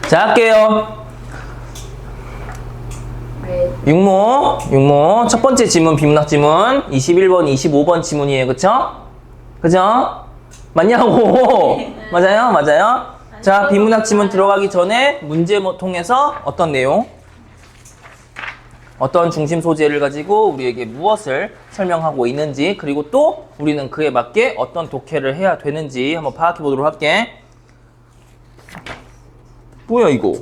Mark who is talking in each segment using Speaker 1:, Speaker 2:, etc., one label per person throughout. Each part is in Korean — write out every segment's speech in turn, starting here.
Speaker 1: 자, 할게요.
Speaker 2: 네.
Speaker 1: 육모. 첫 번째 지문, 비문학 지문. 21번, 25번 지문이에요. 그쵸? 그죠? 맞냐고? 맞아요? 자, 비문학 지문 들어가기 전에 문제 통해서 어떤 내용? 어떤 중심 소재를 가지고 우리에게 무엇을 설명하고 있는지, 그리고 또 우리는 그에 맞게 어떤 독해를 해야 되는지 한번 파악해 보도록 할게. 뭐야 이거?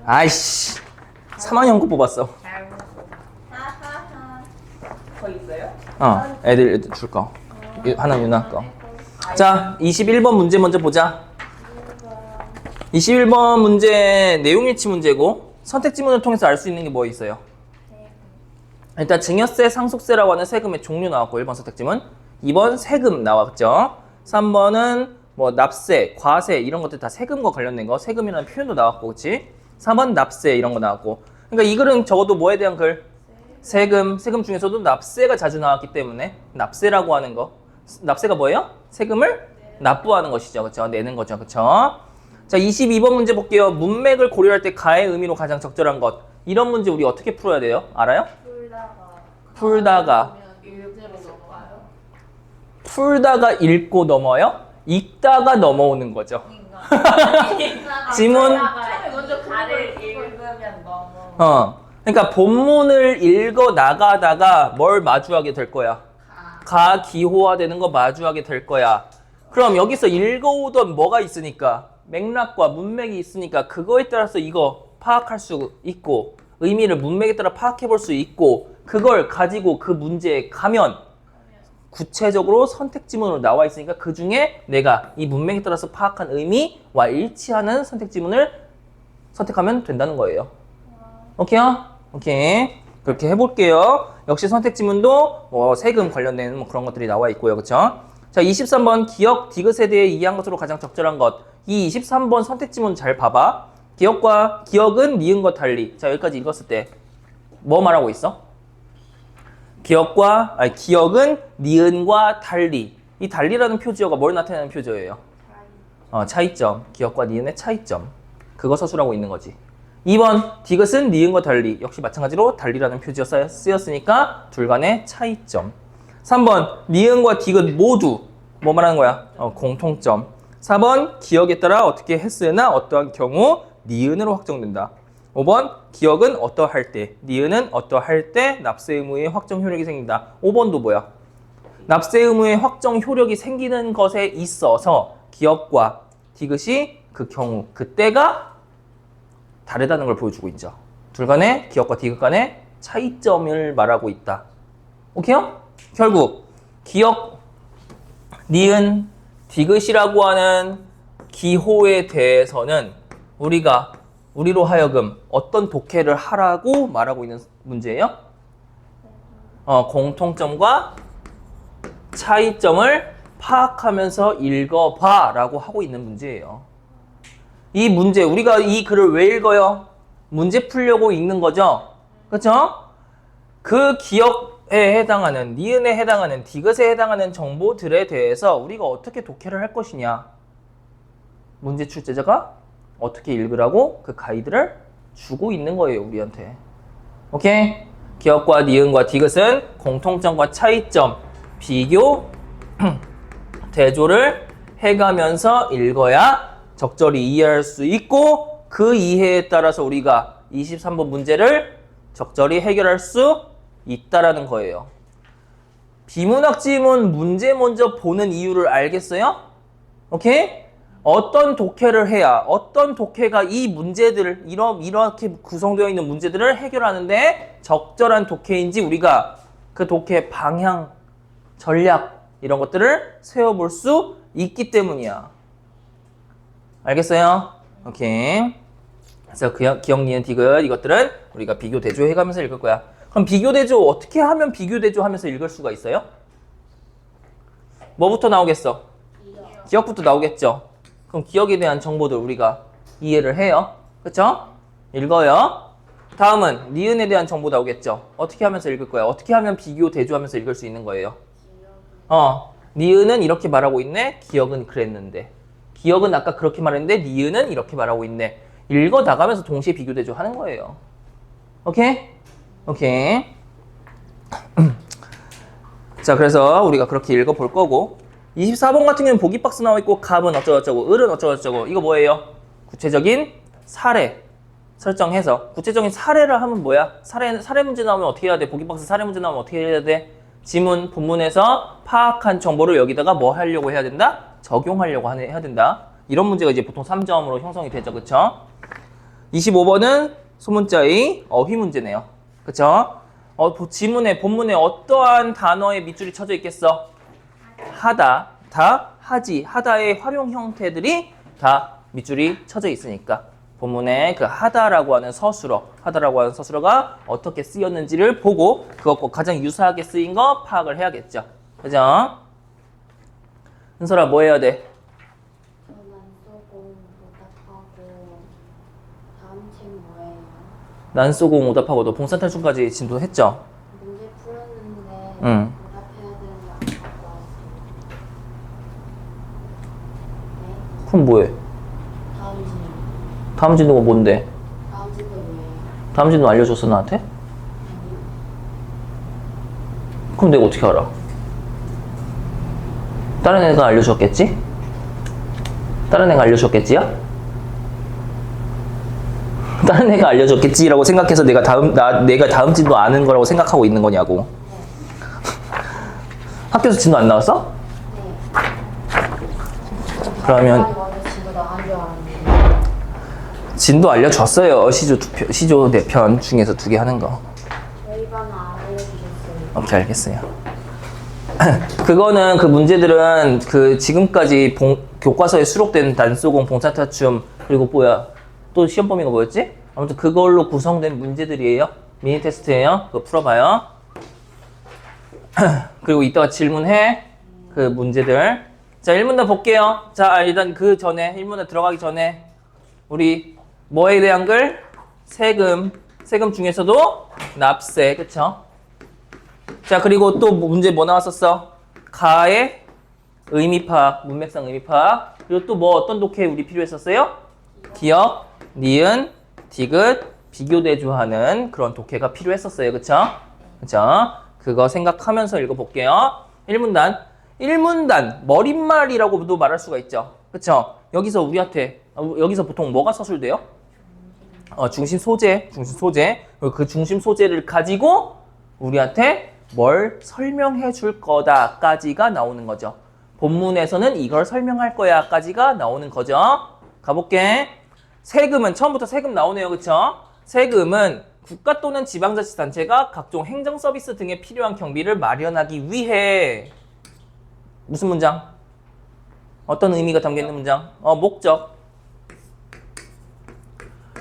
Speaker 1: 아이씨, 3학년 연구 뽑았어.
Speaker 2: 거 있어요?
Speaker 1: 애들 줄 거. 하나 유나 거. 자, 21번 문제 먼저 보자. 21번 문제 내용 일치 문제고, 선택 지문을 통해서 알 수 있는 게 뭐 있어요? 일단 증여세, 상속세라고 하는 세금의 종류 나왔고 1번 선택 지문. 2번 세금 나왔죠. 3번은 뭐 납세, 과세 이런 것들 다 세금과 관련된 거, 세금이라는 표현도 나왔고, 그렇지? 4번 납세 이런 거 나왔고. 그러니까 이 글은 적어도 뭐에 대한 글? 세금 중에서도 납세가 자주 나왔기 때문에 납세라고 하는 거. 납세가 뭐예요? 세금을 납부하는 것이죠. 그렇죠? 내는 거죠. 그렇죠? 자, 22번 문제 볼게요. 문맥을 고려할 때 가의 의미로 가장 적절한 것. 이런 문제 우리 어떻게 풀어야 돼요? 알아요? 풀다가 읽고 넘어요? 읽다가 넘어오는 거죠. 지문.
Speaker 2: 먼저 가를 읽으면 넘어.
Speaker 1: 그러니까 본문을 읽어 나가다가 뭘 마주하게 될 거야? 가 기호화되는 거 마주하게 될 거야. 그럼 여기서 읽어오던 뭐가 있으니까, 맥락과 문맥이 있으니까 그거에 따라서 이거 파악할 수 있고, 의미를 문맥에 따라 파악해 볼 수 있고, 그걸 가지고 그 문제에 가면 구체적으로 선택 지문으로 나와 있으니까 그 중에 내가 이 문맥에 따라서 파악한 의미와 일치하는 선택 지문을 선택하면 된다는 거예요. 오케이요? 오케이. 그렇게 해볼게요. 역시 선택 지문도 뭐 세금 관련된 뭐 그런 것들이 나와 있고요. 그쵸? 자, 23번 기억, 디귿에 대해 이해한 것으로 가장 적절한 것. 이 23번 선택 지문 잘 봐봐. 기억은 니은과 달리. 자, 여기까지 읽었을 때 뭐 말하고 있어? 기억은 니은과 달리. 이 달리라는 표지어가 뭘 나타내는 표지어예요? 차이점. 기억과 니은의 차이점. 그거 서술하고 있는 거지. 2번 디귿은 니은과 달리. 역시 마찬가지로 달리라는 표지어 쓰였으니까 둘 간의 차이점. 3번 니은과 디귿 모두 뭐 말하는 거야? 공통점. 4번 기억에 따라 어떻게 했으나 어떠한 경우 니은으로 확정된다. 5번 기억은 어떠할 때, 니은은 어떠할 때 납세 의무의 확정 효력이 생긴다. 5번도 뭐야? 납세 의무의 확정 효력이 생기는 것에 있어서 기억과 디귿이 그 경우, 그때가 다르다는 걸 보여주고 있죠. 둘 간의 기억과 디귿 간의 차이점을 말하고 있다. 오케이요? 결국 기억, 니은, 디귿이라고 하는 기호에 대해서는 우리로 하여금 어떤 독해를 하라고 말하고 있는 문제예요? 공통점과 차이점을 파악하면서 읽어봐 라고 하고 있는 문제예요. 이 문제, 우리가 이 글을 왜 읽어요? 문제 풀려고 읽는 거죠? 그렇죠? 그 기억에 해당하는, 니은에 해당하는, 디귿에 해당하는 정보들에 대해서 우리가 어떻게 독해를 할 것이냐. 문제 출제자가 어떻게 읽으라고 그 가이드를 주고 있는 거예요, 우리한테. 오케이? 기억과 니은과 디귿은 공통점과 차이점, 비교, 대조를 해가면서 읽어야 적절히 이해할 수 있고, 그 이해에 따라서 우리가 23번 문제를 적절히 해결할 수 있다라는 거예요. 비문학 지문 문제 먼저 보는 이유를 알겠어요? 오케이? 어떤 독해를 해야, 어떤 독해가 이 문제들을, 이렇게 구성되어 있는 문제들을 해결하는데 적절한 독해인지 우리가 그 독해 방향, 전략 이런 것들을 세워볼 수 있기 때문이야. 알겠어요? 오케이. 그래서 기억, 니은, 디귿 이것들은 우리가 비교, 대조해가면서 읽을 거야. 그럼 비교, 대조 어떻게 하면 비교, 대조하면서 읽을 수가 있어요? 뭐부터 나오겠어? 기억부터 나오겠죠? 그럼 기억에 대한 정보들 우리가 이해를 해요. 그쵸? 읽어요. 다음은 니은에 대한 정보 나오겠죠? 어떻게 하면서 읽을 거야? 어떻게 하면 비교, 대조하면서 읽을 수 있는 거예요? 니은은 이렇게 말하고 있네. 기억은 그랬는데. 기억은 아까 그렇게 말했는데 니은은 이렇게 말하고 있네. 읽어 나가면서 동시에 비교 대조하는 거예요. 오케이? 오케이. 자, 그래서 우리가 그렇게 읽어 볼 거고 24번 같은 경우는 보기 박스 나와 있고 갑은 어쩌고저쩌고 을은 어쩌고저쩌고 이거 뭐예요? 구체적인 사례 설정해서 구체적인 사례를 하면 뭐야? 사례 문제 나오면 어떻게 해야 돼? 보기 박스 사례 문제 나오면 어떻게 해야 돼? 지문, 본문에서 파악한 정보를 여기다가 뭐 하려고 해야 된다? 적용하려고 해야 된다. 이런 문제가 이제 보통 3점으로 형성이 되죠. 그쵸? 25번은 소문자의 어휘 문제네요. 그쵸? 지문에, 본문에 어떠한 단어의 밑줄이 쳐져 있겠어? 하다, 다, 하지, 하다의 활용 형태들이 다 밑줄이 쳐져 있으니까 본문에 그 하다라고 하는 서술어가 어떻게 쓰였는지를 보고 그것과 가장 유사하게 쓰인 거 파악을 해야겠죠. 그죠? 은설아 뭐 해야 돼?
Speaker 3: 저만 쏘고 오답하고 다음 책 뭐예요?
Speaker 1: 난 쏘고 오답하고 너 봉산탈출까지 진도했죠?
Speaker 3: 문제 풀었는데
Speaker 1: 응.
Speaker 3: 오답해야 되는데 안 갖고 왔어요. 네?
Speaker 1: 그럼 뭐해?
Speaker 3: 다음 질.
Speaker 1: 다음 진도가 뭔데?
Speaker 3: 다음 질도 뭐예요?
Speaker 1: 다음 진도 알려줬어 나한테?
Speaker 3: 아니요.
Speaker 1: 그럼 내가 어떻게 알아? 다른 애가 알려줬겠지? 다른 애가 알려줬겠지야? 다른 애가 알려줬겠지라고 생각해서 내가 다음 진도 아는 거라고 생각하고 있는 거냐고. 학교에서 진도 안 나왔어?
Speaker 3: 네.
Speaker 1: 그러면
Speaker 3: 먼저 질도 나간 줄 알았는데.
Speaker 1: 진도 알려줬어요. 시조 4편 중에서 2개 하는 거.
Speaker 3: 저희 반은 안 알려주셨어요.
Speaker 1: 오케이, 알겠어요. 그거는 그 문제들은 그 지금까지 교과서에 수록된 단소공, 봉사타춤 그리고 뭐야 또 시험 범위가 뭐였지? 아무튼 그걸로 구성된 문제들이에요. 미니 테스트예요. 그거 풀어봐요. 그리고 이따가 질문해. 그 문제들. 자, 1문단 볼게요. 자, 일단 그 전에 1문단 들어가기 전에 우리 뭐에 대한 글? 세금 중에서도 납세, 그쵸? 자, 그리고 또 문제 뭐 나왔었어? 가의 의미 파악, 문맥상 의미 파악. 그리고 또 뭐 어떤 독해 우리 필요했었어요? 기억, 니은, 디귿, 비교 대조하는 그런 독해가 필요했었어요. 그쵸? 그쵸? 그거 생각하면서 읽어볼게요. 1문단. 1문단, 머릿말이라고도 말할 수가 있죠. 그쵸? 여기서 우리한테, 여기서 보통 뭐가 서술돼요? 중심 소재. 그 중심 소재를 가지고 우리한테 뭘 설명해 줄 거다까지가 나오는 거죠. 본문에서는 이걸 설명할 거야까지가 나오는 거죠. 가볼게. 세금은 처음부터 세금 나오네요. 그쵸? 세금은 국가 또는 지방자치단체가 각종 행정 서비스 등에 필요한 경비를 마련하기 위해 무슨 문장? 어떤 의미가 담겨있는 문장? 목적.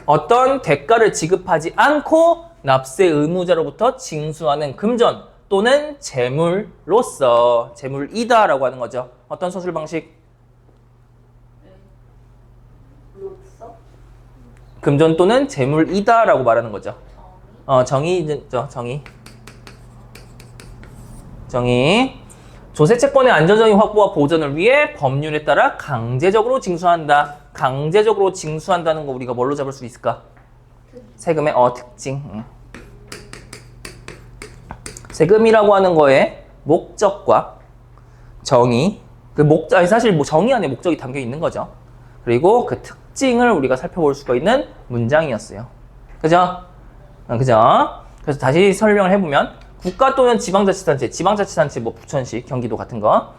Speaker 1: 어떤 대가를 지급하지 않고 납세 의무자로부터 징수하는 금전 또는 재물로서 재물이다라고 하는 거죠. 어떤 서술 방식?
Speaker 3: 로서?
Speaker 1: 금전 또는 재물이다라고 말하는 거죠. 정의죠. 정의. 조세채권의 안전적인 확보와 보전을 위해 법률에 따라 강제적으로 징수한다. 강제적으로 징수한다는 거 우리가 뭘로 잡을 수 있을까? 세금의 특징. 세금이라고 하는 거에 목적과 정의, 사실 뭐 정의 안에 목적이 담겨 있는 거죠. 그리고 그 특징을 우리가 살펴볼 수가 있는 문장이었어요. 그죠? 그래서 다시 설명을 해보면 국가 또는 지방자치단체 뭐 부천시, 경기도 같은 거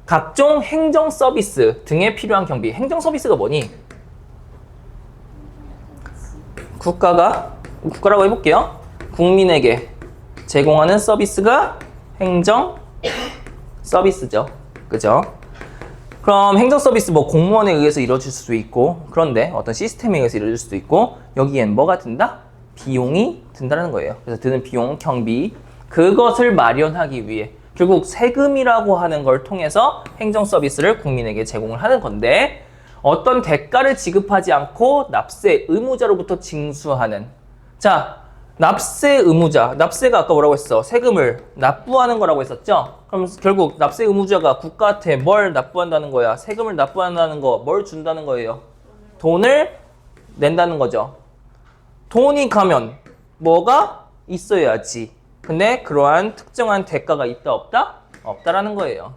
Speaker 1: 각종 행정 서비스 등에 필요한 경비. 행정 서비스가 뭐니? 국가라고 해볼게요. 국민에게 제공하는 서비스가 행정 서비스죠. 그죠? 그럼 행정 서비스 뭐 공무원에 의해서 이루어질 수도 있고 그런데 어떤 시스템에 의해서 이루어질 수도 있고 여기엔 뭐가 든다? 비용이 든다는 거예요. 그래서 드는 비용, 경비 그것을 마련하기 위해 결국 세금이라고 하는 걸 통해서 행정 서비스를 국민에게 제공을 하는 건데 어떤 대가를 지급하지 않고 납세 의무자로부터 징수하는 자 납세 의무자. 납세가 아까 뭐라고 했어? 세금을 납부하는 거라고 했었죠? 그럼 결국 납세 의무자가 국가한테 뭘 납부한다는 거야? 세금을 납부한다는 거, 뭘 준다는 거예요? 돈을 낸다는 거죠. 돈이 가면 뭐가 있어야지. 근데 그러한 특정한 대가가 있다 없다? 없다라는 거예요.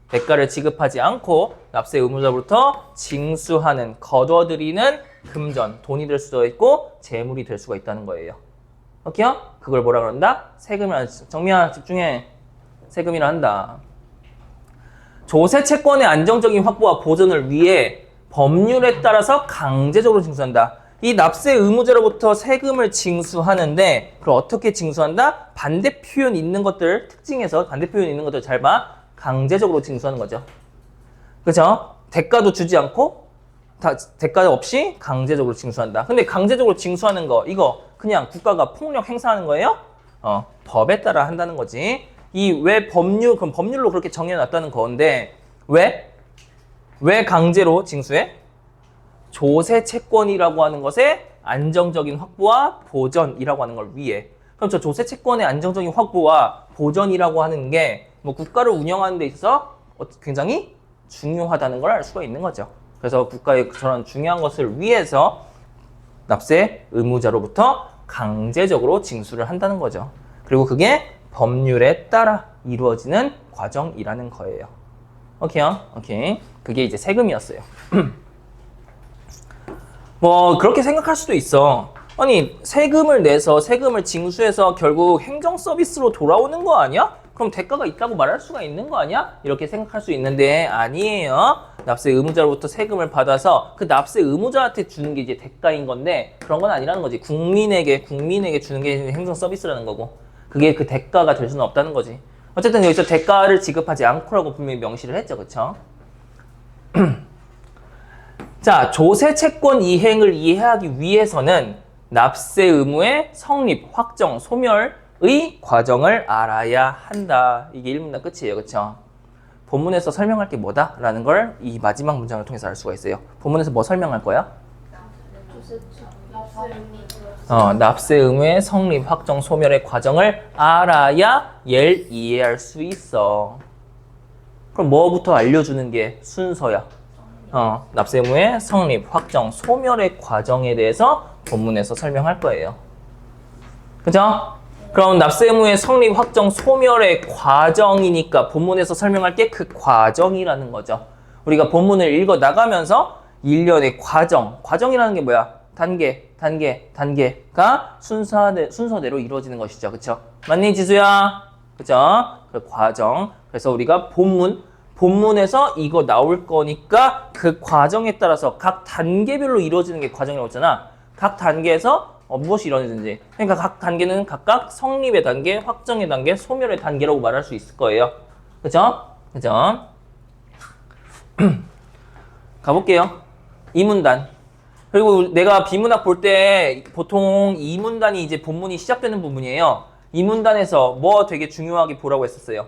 Speaker 1: 대가를 지급하지 않고 납세 의무자로부터 징수하는, 거둬들이는 금전, 돈이 될 수도 있고 재물이 될 수가 있다는 거예요. 오케이요? 그걸 뭐라 그런다? 세금이라. 정미야 집중해. 세금이라 한다. 조세 채권의 안정적인 확보와 보존을 위해 법률에 따라서 강제적으로 징수한다. 이 납세 의무자로부터 세금을 징수하는데 그걸 어떻게 징수한다? 반대 표현 있는 것들 특징에서 반대 표현 있는 것들 잘 봐. 강제적으로 징수하는 거죠. 그죠? 대가도 주지 않고 대가 없이 강제적으로 징수한다. 근데 강제적으로 징수하는 거 이거 그냥 국가가 폭력 행사하는 거예요? 법에 따라 한다는 거지. 이 왜 법률 그럼 법률로 그렇게 정해놨다는 건데 왜 강제로 징수해? 조세 채권이라고 하는 것의 안정적인 확보와 보전이라고 하는 걸 위해. 그럼 저 조세 채권의 안정적인 확보와 보전이라고 하는 게 뭐 국가를 운영하는 데 있어서 굉장히 중요하다는 걸 알 수가 있는 거죠. 그래서 국가의 저런 중요한 것을 위해서 납세 의무자로부터 강제적으로 징수를 한다는 거죠. 그리고 그게 법률에 따라 이루어지는 과정이라는 거예요. 오케이요? 오케이. 그게 이제 세금이었어요. 뭐 그렇게 생각할 수도 있어. 아니 세금을 내서 세금을 징수해서 결국 행정 서비스로 돌아오는 거 아니야? 그럼 대가가 있다고 말할 수가 있는 거 아니야? 이렇게 생각할 수 있는데 아니에요. 납세 의무자로부터 세금을 받아서 그 납세 의무자한테 주는 게 이제 대가인 건데 그런 건 아니라는 거지. 국민에게 주는 게 행정 서비스라는 거고 그게 그 대가가 될 수는 없다는 거지. 어쨌든 여기서 대가를 지급하지 않고라고 분명히 명시를 했죠. 그쵸? 자, 조세 채권 이행을 이해하기 위해서는 납세 의무의 성립, 확정, 소멸의 과정을 알아야 한다. 이게 1문단 끝이에요. 그쵸? 본문에서 설명할 게 뭐다? 라는 걸 이 마지막 문장을 통해서 알 수가 있어요. 본문에서 뭐 설명할 거야? 납세 의무의 성립, 확정, 소멸의 과정을 알아야 얘를 이해할 수 있어. 그럼 뭐부터 알려주는 게 순서야? 납세 의무의 성립, 확정, 소멸의 과정에 대해서 본문에서 설명할 거예요. 그죠? 그럼 납세 의무의 성립, 확정, 소멸의 과정이니까 본문에서 설명할 게 그 과정이라는 거죠. 우리가 본문을 읽어 나가면서 일련의 과정이라는 게 뭐야? 단계가 순서대로 이루어지는 것이죠. 그쵸? 맞니, 지수야? 그죠? 그 과정. 그래서 우리가 본문에서 이거 나올 거니까 그 과정에 따라서 각 단계별로 이루어지는 게 과정이라고 했잖아. 각 단계에서 무엇이 이루어지는지. 그러니까 각 단계는 각각 성립의 단계, 확정의 단계, 소멸의 단계라고 말할 수 있을 거예요. 그죠? 가볼게요. 이문단. 그리고 내가 비문학 볼 때 보통 이문단이 이제 본문이 시작되는 부분이에요. 이문단에서 뭐 되게 중요하게 보라고 했었어요.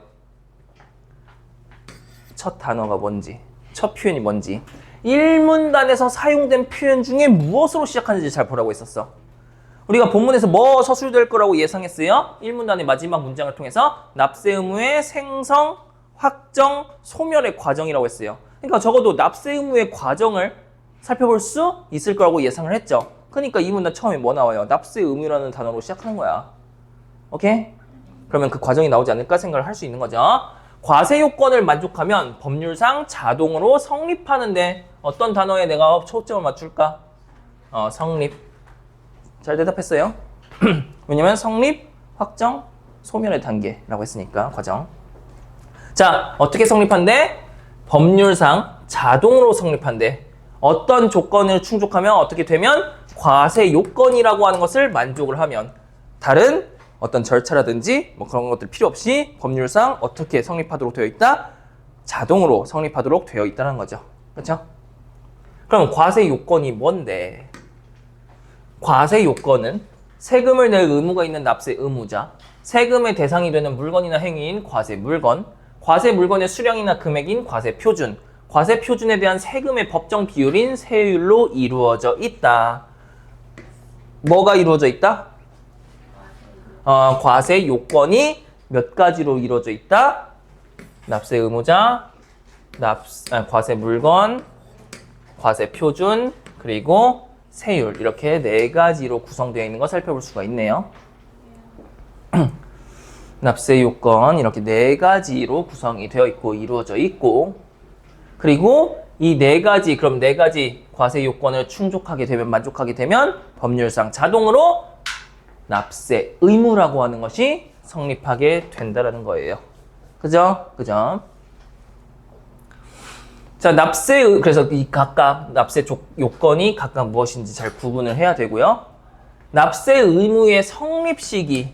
Speaker 1: 첫 단어가 뭔지, 첫 표현이 뭔지. 1문단에서 사용된 표현 중에 무엇으로 시작하는지 잘 보라고 했었어. 우리가 본문에서 뭐 서술될 거라고 예상했어요? 1문단의 마지막 문장을 통해서 납세 의무의 생성, 확정, 소멸의 과정이라고 했어요. 그러니까 적어도 납세 의무의 과정을 살펴볼 수 있을 거라고 예상을 했죠. 그러니까 이 문단 처음에 뭐 나와요? 납세 의무라는 단어로 시작하는 거야. 오케이? 그러면 그 과정이 나오지 않을까 생각을 할 수 있는 거죠. 과세 요건을 만족하면 법률상 자동으로 성립하는데 어떤 단어에 내가 초점을 맞출까? 성립. 잘 대답했어요. 왜냐면 성립, 확정, 소멸의 단계라고 했으니까 과정. 자, 어떻게 성립한대? 법률상 자동으로 성립한대. 어떤 조건을 충족하면 어떻게 되면 과세 요건이라고 하는 것을 만족을 하면 다른 어떤 절차라든지 뭐 그런 것들 필요 없이 법률상 어떻게 성립하도록 되어 있다? 자동으로 성립하도록 되어 있다는 거죠. 그렇죠? 그럼 과세 요건이 뭔데? 과세 요건은 세금을 낼 의무가 있는 납세 의무자, 세금의 대상이 되는 물건이나 행위인 과세 물건, 과세 물건의 수량이나 금액인 과세 표준, 과세 표준에 대한 세금의 법정 비율인 세율로 이루어져 있다. 뭐가 이루어져 있다? 과세 요건이 몇 가지로 이루어져 있다? 납세 의무자, 과세 물건, 과세 표준, 그리고 세율 이렇게 네 가지로 구성되어 있는 거 살펴볼 수가 있네요. 납세 요건 이렇게 네 가지로 구성이 되어 있고 이루어져 있고 그리고 이 네 가지 그럼 네 가지 과세 요건을 충족하게 되면 만족하게 되면 법률상 자동으로 납세 의무라고 하는 것이 성립하게 된다라는 거예요. 그죠? 그죠? 자, 그래서 이 각각 납세 요건이 각각 무엇인지 잘 구분을 해야 되고요. 납세 의무의 성립 시기.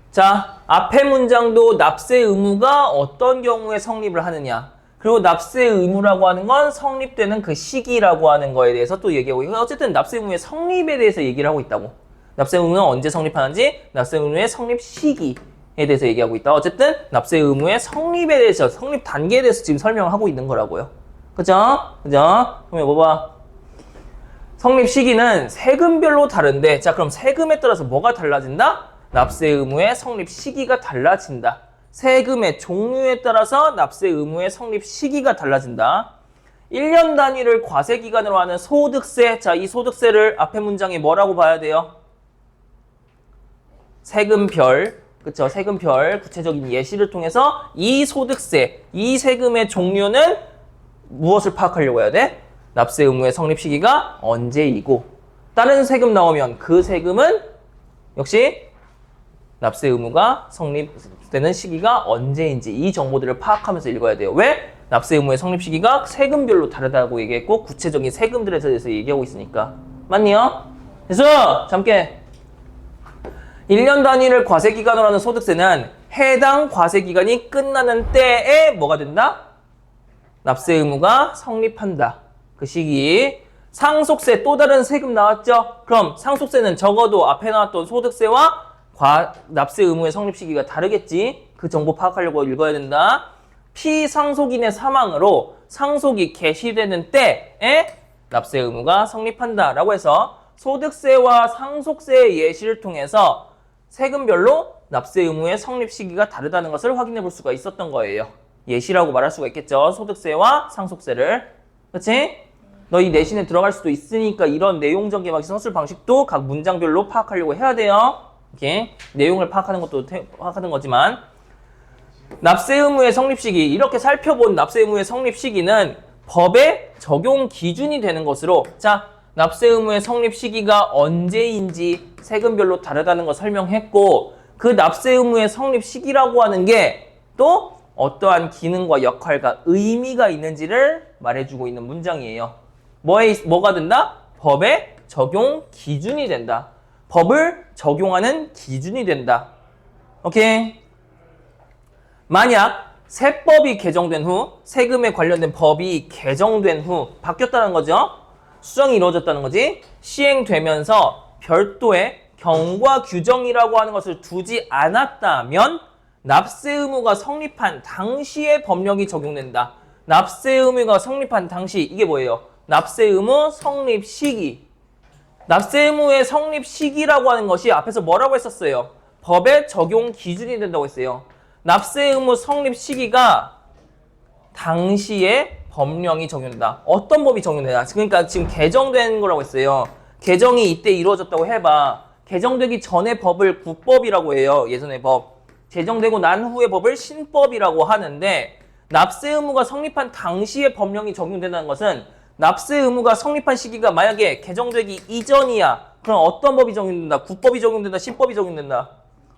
Speaker 1: 자, 앞에 문장도 납세 의무가 어떤 경우에 성립을 하느냐. 그리고 납세 의무라고 하는 건 성립되는 그 시기라고 하는 거에 대해서 또 얘기하고 있고 어쨌든 납세 의무의 성립에 대해서 얘기를 하고 있다고. 납세 의무는 언제 성립하는지 납세 의무의 성립 시기에 대해서 얘기하고 있다. 어쨌든 납세 의무의 성립에 대해서 성립 단계에 대해서 지금 설명을 하고 있는 거라고요. 그죠? 그죠? 그러면 뭐 봐? 성립 시기는 세금별로 다른데 자 그럼 세금에 따라서 뭐가 달라진다? 납세 의무의 성립 시기가 달라진다. 세금의 종류에 따라서 납세 의무의 성립 시기가 달라진다. 1년 단위를 과세 기간으로 하는 소득세. 자, 이 소득세를 앞에 문장에 뭐라고 봐야 돼요? 세금별. 그쵸? 세금별. 구체적인 예시를 통해서 이 소득세, 이 세금의 종류는 무엇을 파악하려고 해야 돼? 납세 의무의 성립 시기가 언제이고 다른 세금 나오면 그 세금은 역시 납세 의무가 성립되는 시기가 언제인지 이 정보들을 파악하면서 읽어야 돼요. 왜? 납세 의무의 성립 시기가 세금별로 다르다고 얘기했고 구체적인 세금들에 대해서 얘기하고 있으니까. 맞니요? 그래서 잠깐 1년 단위를 과세 기간으로 하는 소득세는 해당 과세 기간이 끝나는 때에 뭐가 된다? 납세 의무가 성립한다. 그 시기. 상속세 또 다른 세금 나왔죠? 그럼 상속세는 적어도 앞에 나왔던 소득세와 납세 의무의 성립 시기가 다르겠지? 그 정보 파악하려고 읽어야 된다. 피상속인의 사망으로 상속이 개시되는 때에 납세 의무가 성립한다. 라고 해서 소득세와 상속세의 예시를 통해서 세금별로 납세 의무의 성립 시기가 다르다는 것을 확인해 볼 수가 있었던 거예요. 예시라고 말할 수가 있겠죠. 소득세와 상속세를. 그치? 너희 내신에 들어갈 수도 있으니까 이런 내용적인 서술 방식도 각 문장별로 파악하려고 해야 돼요. 이렇게 내용을 파악하는 것도 파악하는 거지만 납세 의무의 성립 시기 이렇게 살펴본 납세 의무의 성립 시기는 법의 적용 기준이 되는 것으로 자 납세 의무의 성립 시기가 언제인지 세금별로 다르다는 거 설명했고 그 납세 의무의 성립 시기라고 하는 게 또 어떠한 기능과 역할과 의미가 있는지를 말해주고 있는 문장이에요. 뭐가 된다? 법의 적용 기준이 된다. 법을 적용하는 기준이 된다. 오케이? 만약 세법이 개정된 후 세금에 관련된 법이 개정된 후 바뀌었다는 거죠. 수정이 이루어졌다는 거지. 시행되면서 별도의 경과 규정이라고 하는 것을 두지 않았다면 납세 의무가 성립한 당시의 법령이 적용된다. 납세 의무가 성립한 당시 이게 뭐예요? 납세 의무 성립 시기. 납세 의무의 성립 시기라고 하는 것이 앞에서 뭐라고 했었어요? 법의 적용 기준이 된다고 했어요. 납세 의무 성립 시기가 당시에 법령이 적용된다. 어떤 법이 적용되나? 그러니까 지금 개정된 거라고 했어요. 개정이 이때 이루어졌다고 해봐. 개정되기 전의 법을 국법이라고 해요. 예전의 법. 제정되고 난 후의 법을 신법이라고 하는데 납세 의무가 성립한 당시의 법령이 적용된다는 것은 납세 의무가 성립한 시기가 만약에 개정되기 이전이야. 그럼 어떤 법이 적용된다? 국법이 적용된다? 신법이 적용된다?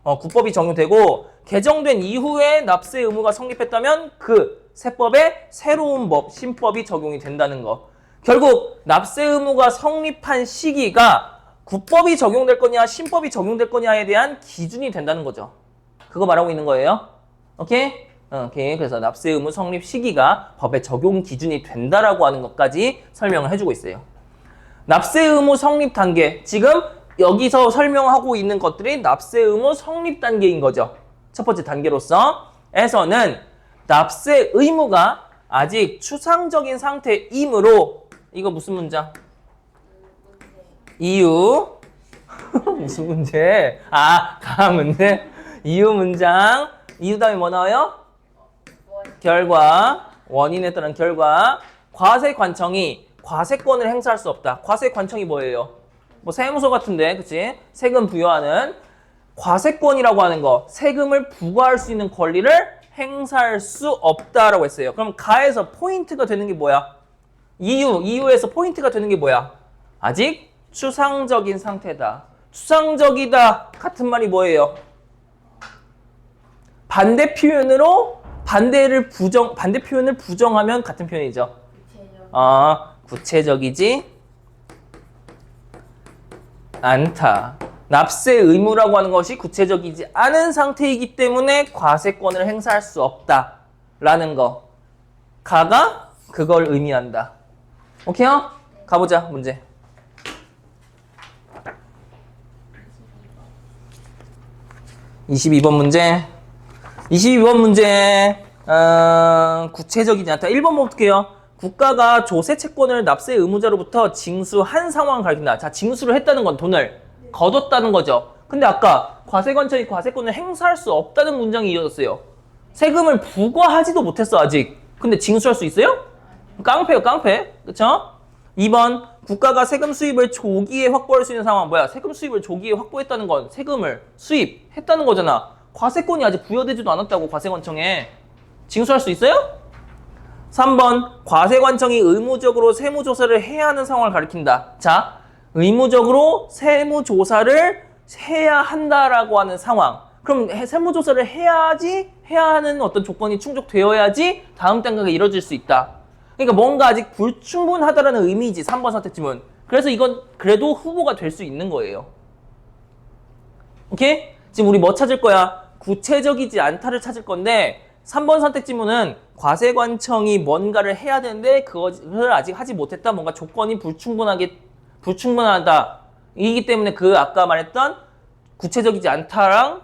Speaker 1: 국법이 적용되고 개정된 이후에 납세 의무가 성립했다면 그 세법에 새로운 법, 신법이 적용이 된다는 거. 결국 납세 의무가 성립한 시기가 국법이 적용될 거냐, 신법이 적용될 거냐에 대한 기준이 된다는 거죠. 그거 말하고 있는 거예요. 오케이? 오케이. 그래서 납세 의무 성립 시기가 법의 적용 기준이 된다라고 하는 것까지 설명을 해주고 있어요. 납세 의무 성립 단계. 지금 여기서 설명하고 있는 것들이 납세 의무 성립 단계인 거죠. 첫 번째 단계로서 에서는 납세 의무가 아직 추상적인 상태이므로 이거 무슨 문장? 이유 무슨 문제? 아, 가 문제. 이유 문장. 이유 다음에 뭐 나와요? 결과. 원인에 따른 결과. 과세관청이 과세권을 행사할 수 없다. 과세관청이 뭐예요? 뭐 세무서 같은데, 그치? 세금 부여하는 과세권이라고 하는 거, 세금을 부과할 수 있는 권리를 행사할 수 없다라고 했어요. 그럼 가에서 포인트가 되는 게 뭐야? 이유에서 포인트가 되는 게 뭐야? 아직 추상적인 상태다. 추상적이다. 같은 말이 뭐예요? 반대 표현으로 반대 표현을 부정하면 같은 표현이죠. 구체적이지 않다. 납세 의무라고 하는 것이 구체적이지 않은 상태이기 때문에 과세권을 행사할 수 없다라는 거. 가가 그걸 의미한다. 오케이요? 가보자, 문제. 22번 문제. 22번 문제. 구체적이지 않다. 1번 볼게요. 국가가 조세 채권을 납세 의무자로부터 징수한 상황을 가리킨다. 자, 징수를 했다는 건 돈을 거뒀다는 거죠. 근데 아까 과세관청이 과세권을 행사할 수 없다는 문장이 이어졌어요. 세금을 부과하지도 못했어, 아직. 근데 징수할 수 있어요? 깡패요, 깡패. 그쵸? 2번, 국가가 세금 수입을 조기에 확보할 수 있는 상황. 뭐야? 세금 수입을 조기에 확보했다는 건 세금을 수입했다는 거잖아. 과세권이 아직 부여되지도 않았다고, 과세관청에. 징수할 수 있어요? 3번, 과세관청이 의무적으로 세무조사를 해야 하는 상황을 가리킨다. 자, 의무적으로 세무조사를 해야 한다라고 하는 상황. 그럼 세무조사를 해야 하는 어떤 조건이 충족되어야지 다음 단계가 이루어질 수 있다. 그러니까 뭔가 아직 불충분하다라는 의미이지, 3번 선택지문. 그래서 이건 그래도 후보가 될 수 있는 거예요. 오케이? 지금 우리 뭐 찾을 거야? 구체적이지 않다를 찾을 건데 3번 선택지문은 과세관청이 뭔가를 해야 되는데 그걸 아직 하지 못했다. 뭔가 조건이 불충분하다. 이기 때문에 그 아까 말했던 구체적이지 않다랑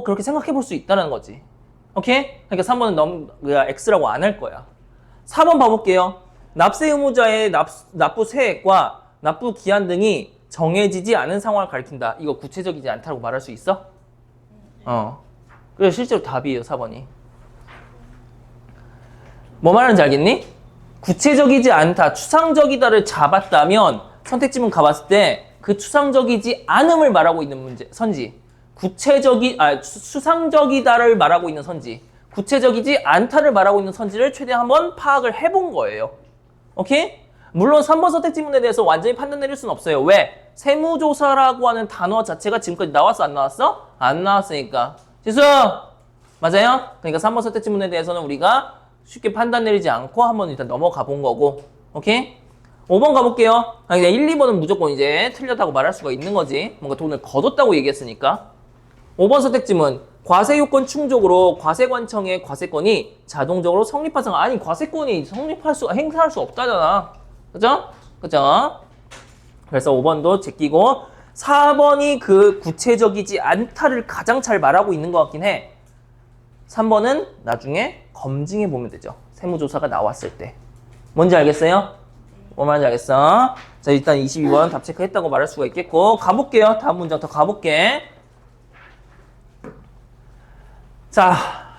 Speaker 1: 그렇게 생각해 볼 수 있다는 거지. 오케이? 그러니까 3번은 X라고 안 할 거야. 4번 봐볼게요. 납세 의무자의 납부 세액과 납부 기한 등이 정해지지 않은 상황을 가리킨다. 이거 구체적이지 않다고 말할 수 있어? 그래서 실제로 답이에요, 4번이. 뭐 말하는지 알겠니? 구체적이지 않다, 추상적이다를 잡았다면 선택지문 가봤을 때 그 추상적이지 않음을 말하고 있는 선지. 추상적이다를 말하고 있는 선지. 구체적이지 않다를 말하고 있는 선지를 최대한 한번 파악을 해본 거예요. 오케이? 물론 3번 선택지문에 대해서 완전히 판단 내릴 수는 없어요. 왜? 세무조사라고 하는 단어 자체가 지금까지 나왔어, 안 나왔어? 안 나왔으니까. 지수! 맞아요? 그러니까 3번 선택지문에 대해서는 우리가 쉽게 판단 내리지 않고 한번 일단 넘어가 본 거고. 오케이? 5번 가볼게요. 그냥 1, 2번은 무조건 이제 틀렸다고 말할 수가 있는 거지. 뭔가 돈을 거뒀다고 얘기했으니까. 5번 선택지문. 과세요건 충족으로 과세관청의 과세권이 자동적으로 성립한 상황. 아니, 과세권이 행사할 수 없다잖아. 그죠? 그죠? 그래서 5번도 제끼고 4번이 그 구체적이지 않다를 가장 잘 말하고 있는 것 같긴 해. 3번은 나중에 검증해 보면 되죠. 세무조사가 나왔을 때. 뭔지 알겠어요? 뭐 말인지 알겠어? 자, 일단 22번 답 체크했다고 말할 수가 있겠고 가볼게요. 다음 문장 더 가볼게. 자,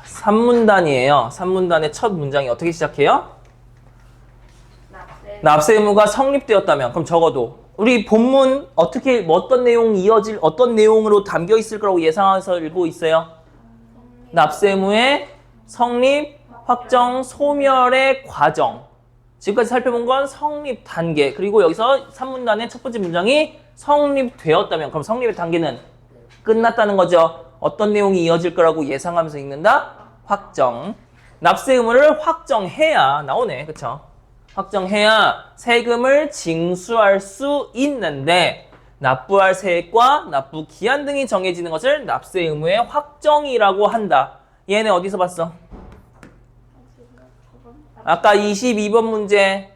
Speaker 1: 3문단이에요. 3문단의 첫 문장이 어떻게 시작해요? 납세 의무가 성립되었다면. 그럼 적어도 우리 본문 어떤 내용으로 담겨 있을 거라고 예상해서 읽고 있어요? 납세 의무의 성립, 확정, 소멸의 과정. 지금까지 살펴본 건 성립 단계. 그리고 여기서 3문단의 첫 번째 문장이 성립되었다면. 그럼 성립의 단계는 끝났다는 거죠. 어떤 내용이 이어질 거라고 예상하면서 읽는다? 확정. 납세 의무를 확정해야 나오네. 그쵸? 확정해야 세금을 징수할 수 있는데 납부할 세액과 납부 기한 등이 정해지는 것을 납세 의무의 확정이라고 한다. 얘네 어디서 봤어? 아까 22번 문제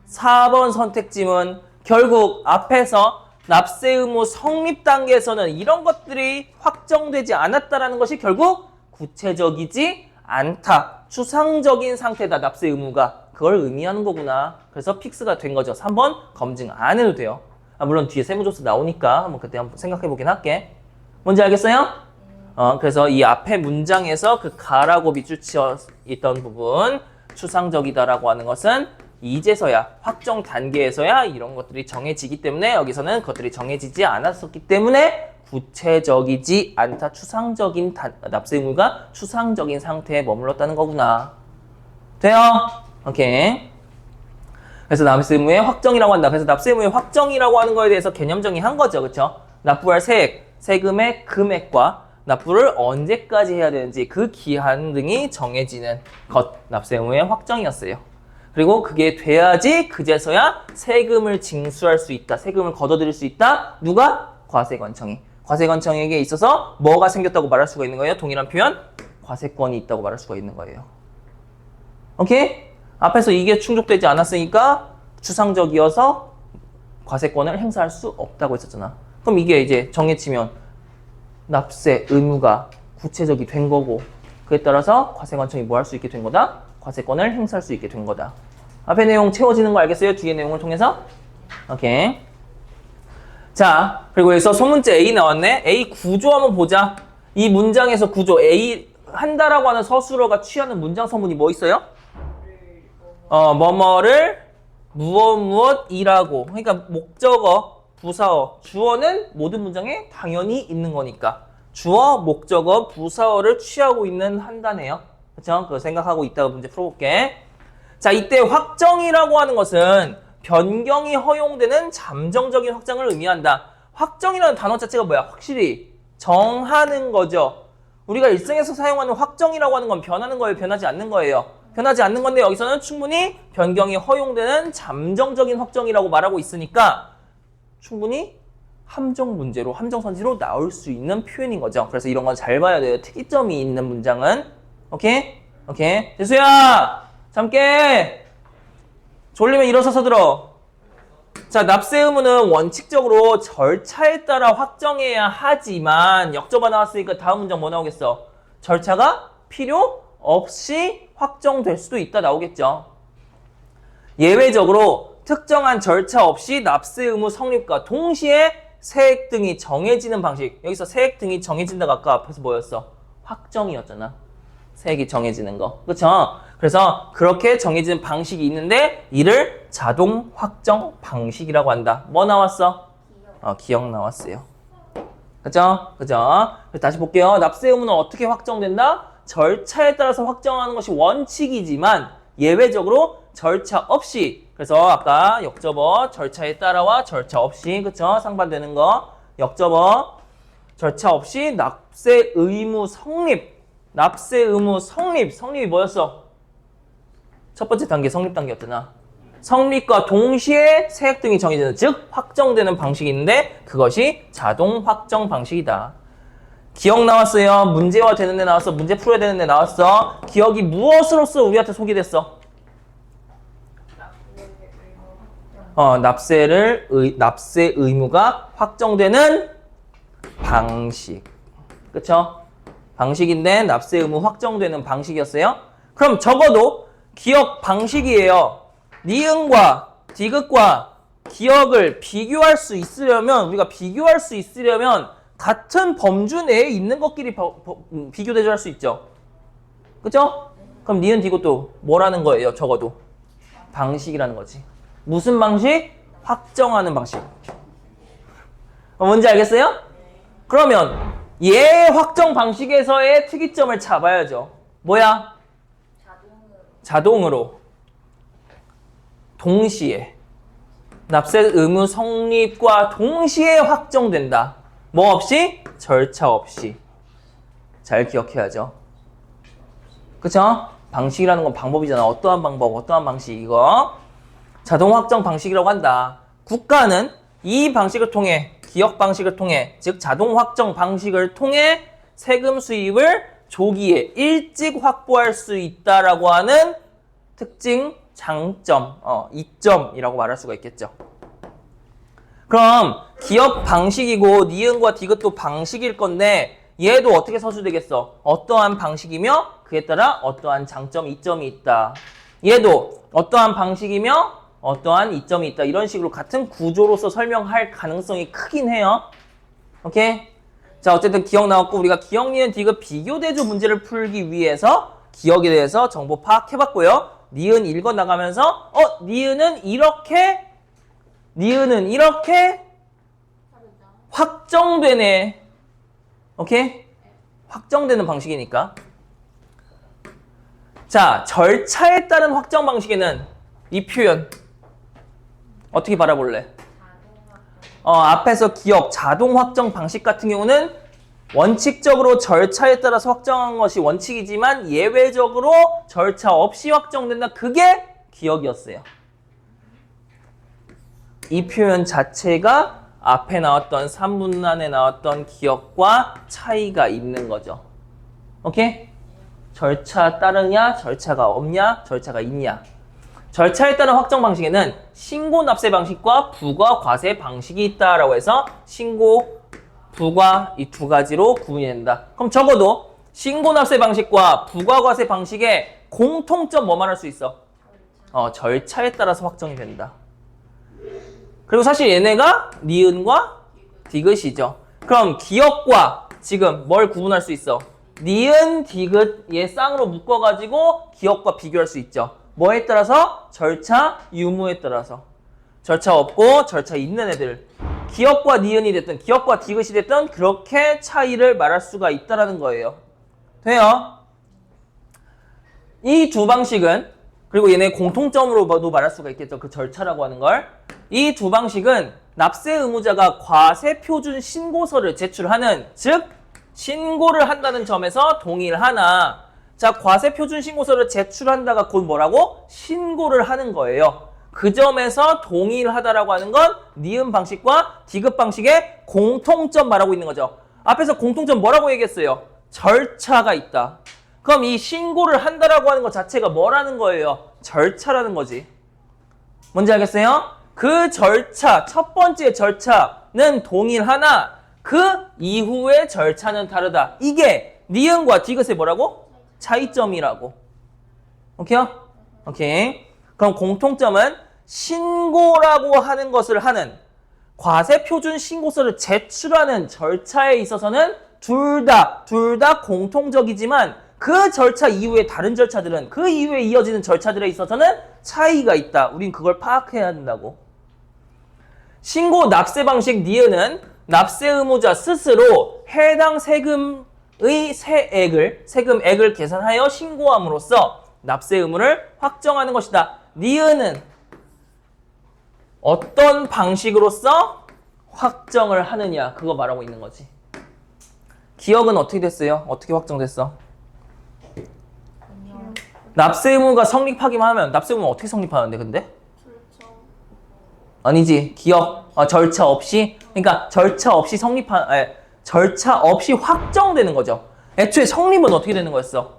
Speaker 1: 4번 선택지문. 결국 앞에서 납세 의무 성립 단계에서는 이런 것들이 확정되지 않았다라는 것이 결국 구체적이지 않다. 추상적인 상태다, 납세 의무가. 그걸 의미하는 거구나. 그래서 픽스가 된 거죠. 3번 검증 안 해도 돼요. 물론 뒤에 세무조사 나오니까 한번 그때 한번 생각해 보긴 할게. 뭔지 알겠어요? 그래서 이 앞에 문장에서 그 가라고 밑줄 치어 있던 부분 추상적이다라고 하는 것은 이제서야 확정 단계에서야 이런 것들이 정해지기 때문에 여기서는 그것들이 정해지지 않았었기 때문에 구체적이지 않다. 추상적인 납세 의무가 추상적인 상태에 머물렀다는 거구나. 돼요? 오케이. 그래서 납세 의무의 확정이라고 한다. 그래서 납세 의무의 확정이라고 하는 거에 대해서 개념 정의한 거죠. 그렇죠? 납부할 세금의 금액과 납부를 언제까지 해야 되는지 그 기한 등이 정해지는 것. 납세 의무의 확정이었어요. 그리고 그게 돼야지 그제서야 세금을 징수할 수 있다. 세금을 걷어들일 수 있다. 누가? 과세관청이. 과세관청에게 있어서 뭐가 생겼다고 말할 수가 있는 거예요? 동일한 표현? 과세권이 있다고 말할 수가 있는 거예요. 오케이? 앞에서 이게 충족되지 않았으니까 추상적이어서 과세권을 행사할 수 없다고 했었잖아. 그럼 이게 이제 정해지면 납세 의무가 구체적이 된 거고 그에 따라서 과세관청이 뭐 할 수 있게 된 거다? 과세권을 행사할 수 있게 된 거다. 앞에 내용 채워지는 거 알겠어요? 뒤에 내용을 통해서? 오케이. 자, 그리고 여기서 소문제 A 나왔네. A 구조 한번 보자. 이 문장에서 구조 A 한다라고 하는 서술어가 취하는 문장 서문이 뭐 있어요? 뭐뭐를 무엇이라고. 그러니까 목적어, 부사어, 주어는 모든 문장에 당연히 있는 거니까 주어, 목적어, 부사어를 취하고 있는 한다네요. 그렇죠? 그거 생각하고 있다가 문제 풀어볼게. 자, 이때 확정이라고 하는 것은 변경이 허용되는 잠정적인 확정을 의미한다. 확정이라는 단어 자체가 뭐야? 확실히 정하는 거죠. 우리가 일상에서 사용하는 확정이라고 하는 건 변하는 거예요? 변하지 않는 거예요? 변하지 않는 건데 여기서는 충분히 변경이 허용되는 잠정적인 확정이라고 말하고 있으니까 충분히 함정 문제로, 함정 선지로 나올 수 있는 표현인 거죠. 그래서 이런 건 잘 봐야 돼요. 특이점이 있는 문장은. 오케이? 오케이. 재수야! 잠 깨! 졸리면 일어서서 들어. 자, 납세 의무는 원칙적으로 절차에 따라 확정해야 하지만 역접어 나왔으니까 다음 문장 뭐 나오겠어? 절차가 필요 없이 확정될 수도 있다 나오겠죠. 예외적으로 특정한 절차 없이 납세 의무 성립과 동시에 세액 등이 정해지는 방식. 여기서 세액 등이 정해진다가 아까 앞에서 뭐였어? 확정이었잖아. 세액이 정해지는 거. 그쵸? 그래서 그렇게 정해지는 방식이 있는데 이를 자동 확정 방식이라고 한다. 뭐 나왔어? 기억 나왔어요. 그죠? 그죠? 다시 볼게요. 납세 의무는 어떻게 확정된다? 절차에 따라서 확정하는 것이 원칙이지만 예외적으로 절차 없이, 그래서 아까 역접어 절차에 따라와 절차 없이, 그쵸? 상반되는 거 역접어 절차 없이 납세 의무 성립. 납세 의무 성립이 뭐였어? 첫 번째 단계 성립 단계였잖아. 성립과 동시에 세액 등이 정해지는, 즉 확정되는 방식이 있는데 그것이 자동 확정 방식이다. 기억 나왔어요. 문제화 되는 데 나왔어. 문제 풀어야 되는 데 나왔어. 기억이 무엇으로서 우리한테 소개됐어? 납세 의무가 확정되는 방식. 그쵸? 방식인데 납세 의무 확정되는 방식이었어요. 그럼 적어도 기억 방식이에요. 니은과 디귿과 기억을 비교할 수 있으려면, 우리가 비교할 수 있으려면 같은 범주 내에 있는 것끼리 비교 대조할 수 있죠. 그죠? 그럼 니은 디귿도 뭐라는 거예요? 적어도 방식이라는 거지. 무슨 방식? 확정하는 방식. 뭔지 알겠어요? 그러면 얘 확정 방식에서의 특이점을 잡아야죠. 뭐야? 자동으로 동시에 납세 의무 성립과 동시에 확정된다. 뭐 없이? 절차 없이. 잘 기억해야죠. 그쵸? 방식이라는 건 방법이잖아. 어떠한 방법, 어떠한 방식, 이거 자동 확정 방식이라고 한다. 국가는 이 방식을 통해, 기억 방식을 통해, 즉 자동 확정 방식을 통해 세금 수입을 조기에 일찍 확보할 수 있다라고 하는 특징, 장점, 이점이라고 말할 수가 있겠죠. 그럼 기억 방식이고 니은과 디귿도 방식일 건데 얘도 어떻게 서술되겠어? 어떠한 방식이며 그에 따라 어떠한 장점, 이점이 있다. 얘도 어떠한 방식이며 어떠한 이점이 있다. 이런 식으로 같은 구조로서 설명할 가능성이 크긴 해요. 오케이? 자, 어쨌든 기억 나왔고 우리가 기억, 니은, 디귿 비교 대조 문제를 풀기 위해서 기억에 대해서 정보 파악해봤고요. 니은 읽어나가면서 니은은 이렇게 확정되네. 오케이? 확정되는 방식이니까. 자, 절차에 따른 확정 방식에는 이 표현 어떻게 바라볼래? 앞에서 기억, 자동 확정 방식 같은 경우는 원칙적으로 절차에 따라서 확정한 것이 원칙이지만 예외적으로 절차 없이 확정된다. 그게 기억이었어요. 이 표현 자체가 앞에 나왔던 3분란에 나왔던 기억과 차이가 있는 거죠. 오케이? 절차 따르냐, 절차가 없냐, 절차가 있냐. 절차에 따른 확정 방식에는 신고 납세 방식과 부과 과세 방식이 있다라고 해서 신고, 부과 이 두 가지로 구분이 된다. 그럼 적어도 신고 납세 방식과 부과 과세 방식의 공통점 뭐 말할 수 있어? 절차에 따라서 확정이 된다. 그리고 사실 얘네가 니은과 디귿이죠. 그럼 기억과 지금 뭘 구분할 수 있어? 니은, 디귿 얘 쌍으로 묶어가지고 기억과 비교할 수 있죠. 뭐에 따라서? 절차, 유무에 따라서. 절차 없고 절차 있는 애들. 기억과 니은이 됐든 기억과 디귿이 됐든 그렇게 차이를 말할 수가 있다는 거예요. 돼요? 이 두 방식은 그리고 얘네 공통점으로도 말할 수가 있겠죠. 그 절차라고 하는 걸. 이 두 방식은 납세 의무자가 과세 표준 신고서를 제출하는, 즉 신고를 한다는 점에서 동일하나, 자, 과세 표준 신고서를 제출한다가 곧 뭐라고? 신고를 하는 거예요. 그 점에서 동일하다라고 하는 건 니은 방식과 디귿 방식의 공통점 말하고 있는 거죠. 앞에서 공통점 뭐라고 얘기했어요? 절차가 있다. 그럼 이 신고를 한다라고 하는 것 자체가 뭐라는 거예요? 절차라는 거지. 뭔지 알겠어요? 그 절차, 첫 번째 절차는 동일하나 그 이후의 절차는 다르다. 이게 니은과 디귿의 뭐라고? 차이점이라고. 오케이요? 오케이. 그럼 공통점은 신고라고 하는 것을 하는 과세 표준 신고서를 제출하는 절차에 있어서는 둘 다 공통적이지만 그 절차 이후의 다른 절차들은 그 이후에 이어지는 절차들에 있어서는 차이가 있다. 우린 그걸 파악해야 한다고. 신고 납세 방식 니은은 납세 의무자 스스로 해당 세금의 세금액을 계산하여 신고함으로써 납세 의무를 확정하는 것이다. 니은은 어떤 방식으로서 확정을 하느냐, 그거 말하고 있는 거지. 기억은 어떻게 됐어요? 어떻게 확정됐어? 납세 의무가 성립하기만 하면 납세 의무는 어떻게 성립하는데 근데? 아니지. 기억 절차 없이, 그러니까 절차 없이 절차 없이 확정되는 거죠. 애초에 성립은 어떻게 되는 거였어?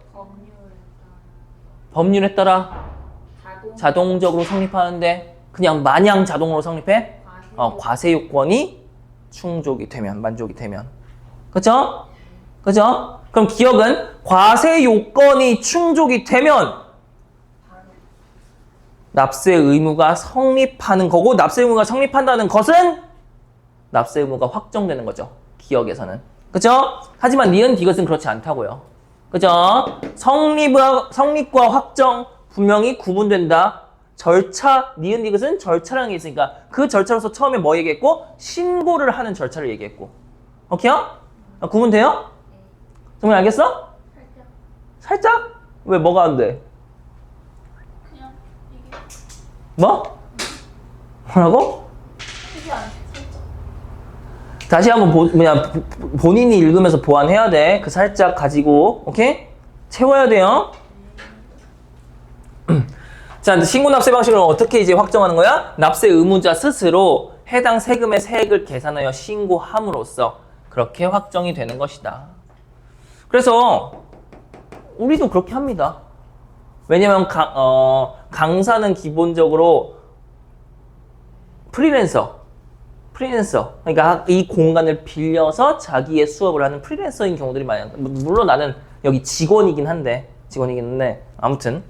Speaker 1: 법률에 따라 자동적으로 성립하는데 그냥 마냥 자동으로 성립해? 과세 요건이 충족이 되면, 만족이 되면. 그죠? 그죠? 그럼 기억은 과세 요건이 충족이 되면 납세 의무가 성립하는 거고, 납세 의무가 성립한다는 것은 납세 의무가 확정되는 거죠. 기억에서는. 그죠? 하지만 니은 디귿은 그렇지 않다고요. 그죠? 성립과 확정 분명히 구분된다. 절차, 니은 디귿은 절차라는 게 있으니까 그 절차로서 처음에 뭐 얘기했고? 신고를 하는 절차를 얘기했고. 오케이요? 구분돼요? 정말 알겠어? 살짝? 왜 뭐가 안 돼?
Speaker 2: 그냥 이게
Speaker 1: 뭐? 뭐라고?
Speaker 2: 이게 안 살짝.
Speaker 1: 다시 한번 본인이 읽으면서 보완해야 돼. 그 살짝 가지고, 오케이? 채워야 돼요. 자, 신고 납세 방식을 어떻게 이제 확정하는 거야? 납세 의무자 스스로 해당 세금의 세액을 계산하여 신고함으로써 그렇게 확정이 되는 것이다. 그래서 우리도 그렇게 합니다. 왜냐면 강사는 기본적으로 프리랜서, 그러니까 이 공간을 빌려서 자기의 수업을 하는 프리랜서인 경우들이 많아요. 물론 나는 여기 직원이긴 한데 아무튼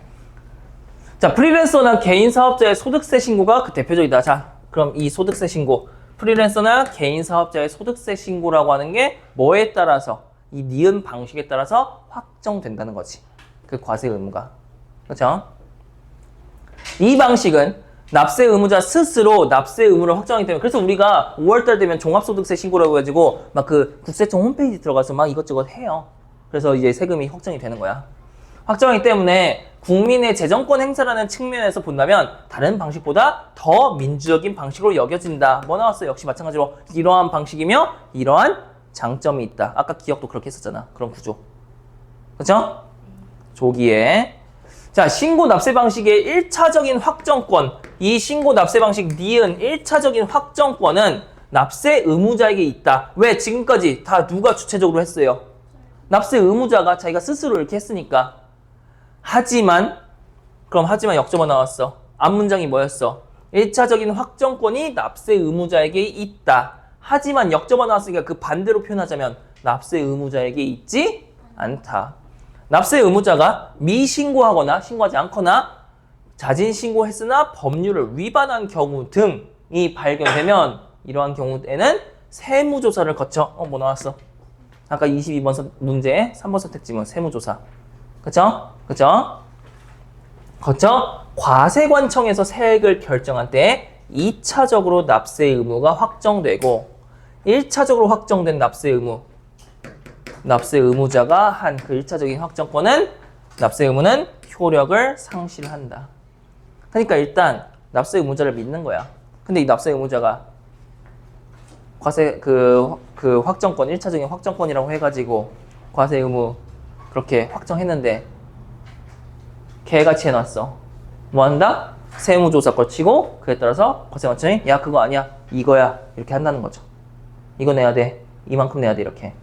Speaker 1: 자, 프리랜서나 개인 사업자의 소득세 신고가 그 대표적이다. 자, 그럼 이 소득세 신고, 프리랜서나 개인 사업자의 소득세 신고라고 하는 게 뭐에 따라서, 이 니은 방식에 따라서 확정된다는 거지. 그 과세 의무가. 그렇죠? 이 방식은 납세 의무자 스스로 납세 의무를 확정하기 때문에, 그래서 우리가 5월달 되면 종합소득세 신고라고 해가지고 막 그 국세청 홈페이지 들어가서 막 이것저것 해요. 그래서 이제 세금이 확정이 되는 거야. 확정하기 때문에 국민의 재정권 행사라는 측면에서 본다면 다른 방식보다 더 민주적인 방식으로 여겨진다. 뭐 나왔어요? 역시 마찬가지로 이러한 방식이며 이러한 장점이 있다. 아까 기억도 그렇게 했었잖아. 그런 구조. 그렇죠? 조기에. 자, 신고 납세 방식의 1차적인 확정권. 이 신고 납세 방식 니은 1차적인 확정권은 납세 의무자에게 있다. 왜? 지금까지 다 누가 주체적으로 했어요? 납세 의무자가 자기가 스스로 이렇게 했으니까. 하지만 역점어 나왔어. 앞문장이 뭐였어? 1차적인 확정권이 납세 의무자에게 있다. 하지만 역점어 나왔으니까 그 반대로 표현하자면 납세 의무자에게 있지 않다. 납세 의무자가 미신고하거나 신고하지 않거나 자진 신고했으나 법률을 위반한 경우 등이 발견되면 이러한 경우에는 세무조사를 거쳐 뭐 나왔어? 아까 22번 문제 3번 선택지문 세무조사. 그쵸? 거쳐 과세관청에서 세액을 결정한 때 2차적으로 납세 의무가 확정되고 1차적으로 확정된 납세 의무자가 한 그 1차적인 확정권은 납세 의무는 효력을 상실한다. 그러니까 일단 납세 의무자를 믿는 거야. 근데 이 납세 의무자가 과세 그 확정권 1차적인 확정권이라고 해가지고 과세 의무 그렇게 확정했는데 개같이 해놨어. 뭐 한다? 세무조사 거치고 그에 따라서 과세관청이 야 그거 아니야 이거야 이렇게 한다는 거죠. 이거 내야 돼 이만큼 내야 돼 이렇게.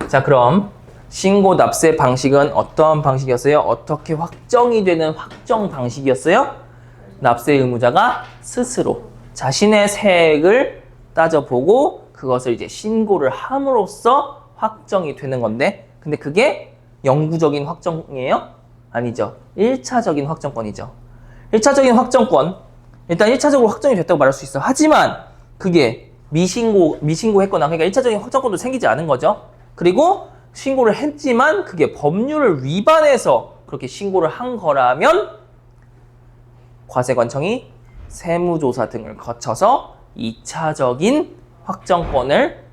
Speaker 1: 자, 그럼 신고 납세 방식은 어떠한 방식이었어요? 어떻게 확정이 되는 확정 방식이었어요? 납세 의무자가 스스로 자신의 세액을 따져보고 그것을 이제 신고를 함으로써 확정이 되는 건데, 근데 그게 영구적인 확정이에요? 아니죠. 1차적인 확정권이죠. 1차적인 확정권, 일단 1차적으로 확정이 됐다고 말할 수 있어. 하지만 그게 미신고했거나, 그러니까 1차적인 확정권도 생기지 않은 거죠. 그리고 신고를 했지만 그게 법률을 위반해서 그렇게 신고를 한 거라면 과세관청이 세무조사 등을 거쳐서 2차적인 확정권을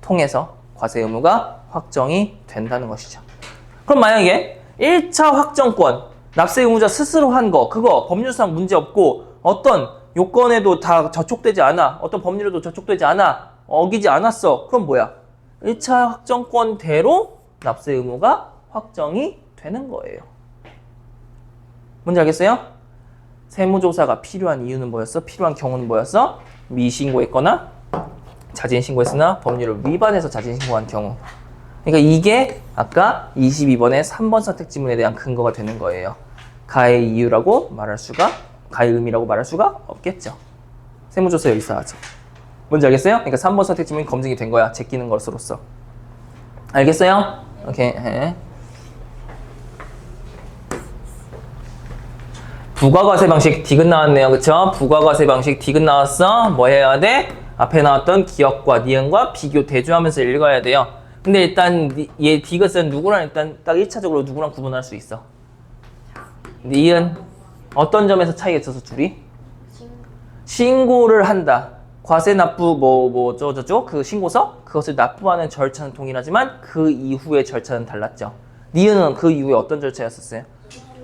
Speaker 1: 통해서 과세 의무가 확정이 된다는 것이죠. 그럼 만약에 1차 확정권, 납세 의무자 스스로 한 거, 그거 법률상 문제 없고 어떤 요건에도 다 저촉되지 않아, 어떤 법률에도 저촉되지 않아, 어기지 않았어. 그럼 뭐야? 1차 확정권대로 납세 의무가 확정이 되는 거예요. 뭔지 알겠어요? 세무조사가 필요한 이유는 뭐였어? 필요한 경우는 뭐였어? 미신고했거나 자진신고했으나 법률을 위반해서 자진신고한 경우. 그러니까 이게 아까 22번의 3번 선택 지문에 대한 근거가 되는 거예요. 가해 이유라고 말할 수가, 가해 의미라고 말할 수가 없겠죠. 세무조사 여기서 하죠. 뭔지 알겠어요? 그러니까 3번 선택 지문이 검증이 된 거야. 제끼는 것으로서. 알겠어요? 오케이. 부가과세 방식 디귿 나왔네요. 그쵸? 부가과세 방식 디귿 나왔어. 뭐 해야 돼? 앞에 나왔던 기억과 니은과 비교 대조하면서 읽어야 돼요. 근데 일단 얘 디귿은 누구랑 일단 딱 1차적으로 누구랑 구분할 수 있어? 니은 어떤 점에서 차이가 있어서 둘이? 신고를 한다. 과세 납부 저저저 그 신고서 그것을 납부하는 절차는 동일하지만 그 이후의 절차는 달랐죠. 니은은 그 이후에 어떤 절차였었어요?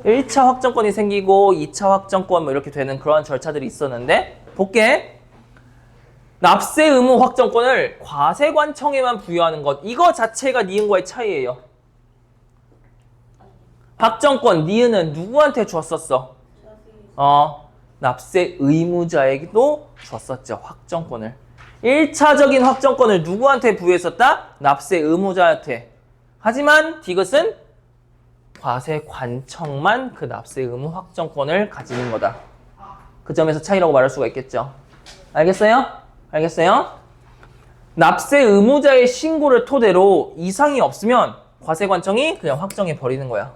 Speaker 1: 1차 확정권이 생기고 2차 확정권 뭐 이렇게 되는 그러한 절차들이 있었는데, 볼게. 납세 의무 확정권을 과세관청에만 부여하는 것, 이거 자체가 니은과의 차이예요. 확정권 니은은 누구한테 줬었어? 납세 의무자에게도 줬었죠. 확정권을. 1차적인 확정권을 누구한테 부여했었다? 납세 의무자한테. 하지만 디귿은 과세관청만 그 납세 의무 확정권을 가지는 거다. 그 점에서 차이라고 말할 수가 있겠죠. 알겠어요? 알겠어요? 납세 의무자의 신고를 토대로 이상이 없으면 과세관청이 그냥 확정해 버리는 거야.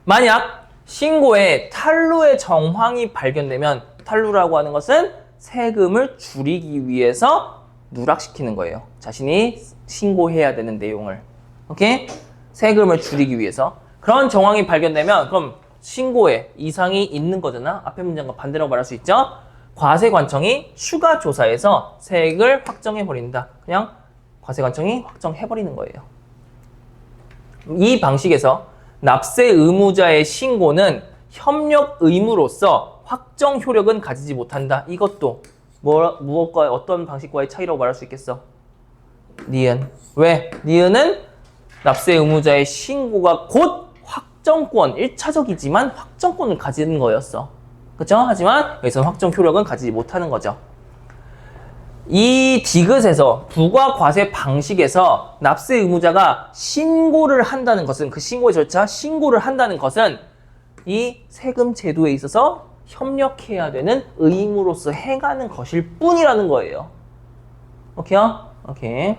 Speaker 1: 만약 신고에 탈루의 정황이 발견되면 탈루라고 하는 것은 세금을 줄이기 위해서 누락시키는 거예요. 자신이 신고해야 되는 내용을. 오케이? 세금을 줄이기 위해서. 그런 정황이 발견되면 그럼 신고에 이상이 있는 거잖아. 앞에 문장과 반대라고 말할 수 있죠. 과세관청이 추가 조사해서 세액을 확정해 버린다. 그냥 과세관청이 확정해 버리는 거예요. 이 방식에서 납세 의무자의 신고는 협력 의무로서 확정 효력은 가지지 못한다. 이것도 무엇과 어떤 방식과의 차이라고 말할 수 있겠어? 니은. 왜? 니은은 납세 의무자의 신고가 곧 확정권, 1차적이지만 확정권을 가지는 거였어. 그쵸? 하지만 여기서는 확정 효력은 가지지 못하는 거죠. 이 디귿에서 부과 과세 방식에서 납세 의무자가 신고를 한다는 것은 그 신고의 절차, 신고를 한다는 것은 이 세금 제도에 있어서 협력해야 되는 의무로서 행하는 것일 뿐이라는 거예요. 오케이요? 오케이.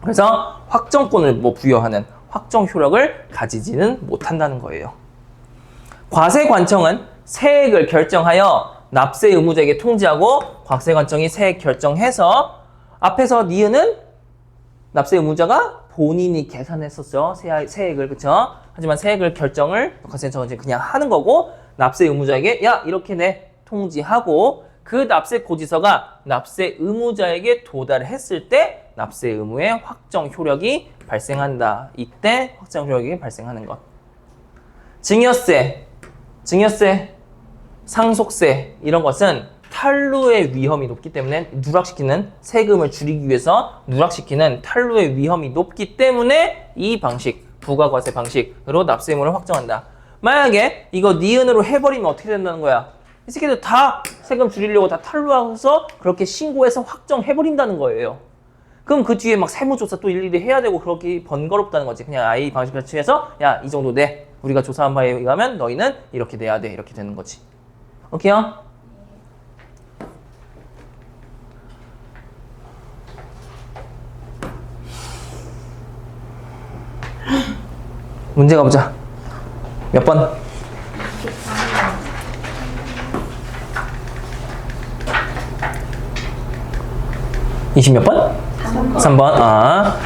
Speaker 1: 그래서 확정권을 부여하는 확정 효력을 가지지는 못한다는 거예요. 과세관청은 세액을 결정하여 납세 의무자에게 통지하고 과세관청이 세액 결정해서 앞에서 니은은 납세 의무자가 본인이 계산했었죠. 세액을. 그쵸? 하지만 세액을 결정을 과세관청은 그냥 하는 거고 납세 의무자에게 야 이렇게 내 통지하고 그 납세 고지서가 납세 의무자에게 도달했을 때 납세 의무의 확정 효력이 발생한다. 이때 확정 효력이 발생하는 것. 증여세, 상속세 이런 것은 탈루의 위험이 높기 때문에 누락시키는 세금을 줄이기 위해서 누락시키는 탈루의 위험이 높기 때문에 이 방식, 부가과세 방식으로 납세 의무를 확정한다. 만약에 이거 니은으로 해버리면 어떻게 된다는 거야? 이 새끼들 다 세금 줄이려고 다 탈루해서 그렇게 신고해서 확정해버린다는 거예요. 그럼 그 뒤에 막 세무조사 또 일일이 해야 되고 그렇게 번거롭다는 거지. 그냥 아예 이 방식을 취해서 야, 이 정도 내. 우리가 조사한 바에 의하면 너희는 이렇게 내야 돼. 이렇게 되는 거지. 오케이요? 문제 가보자. 몇 번? 20 몇 번? 3번. 아.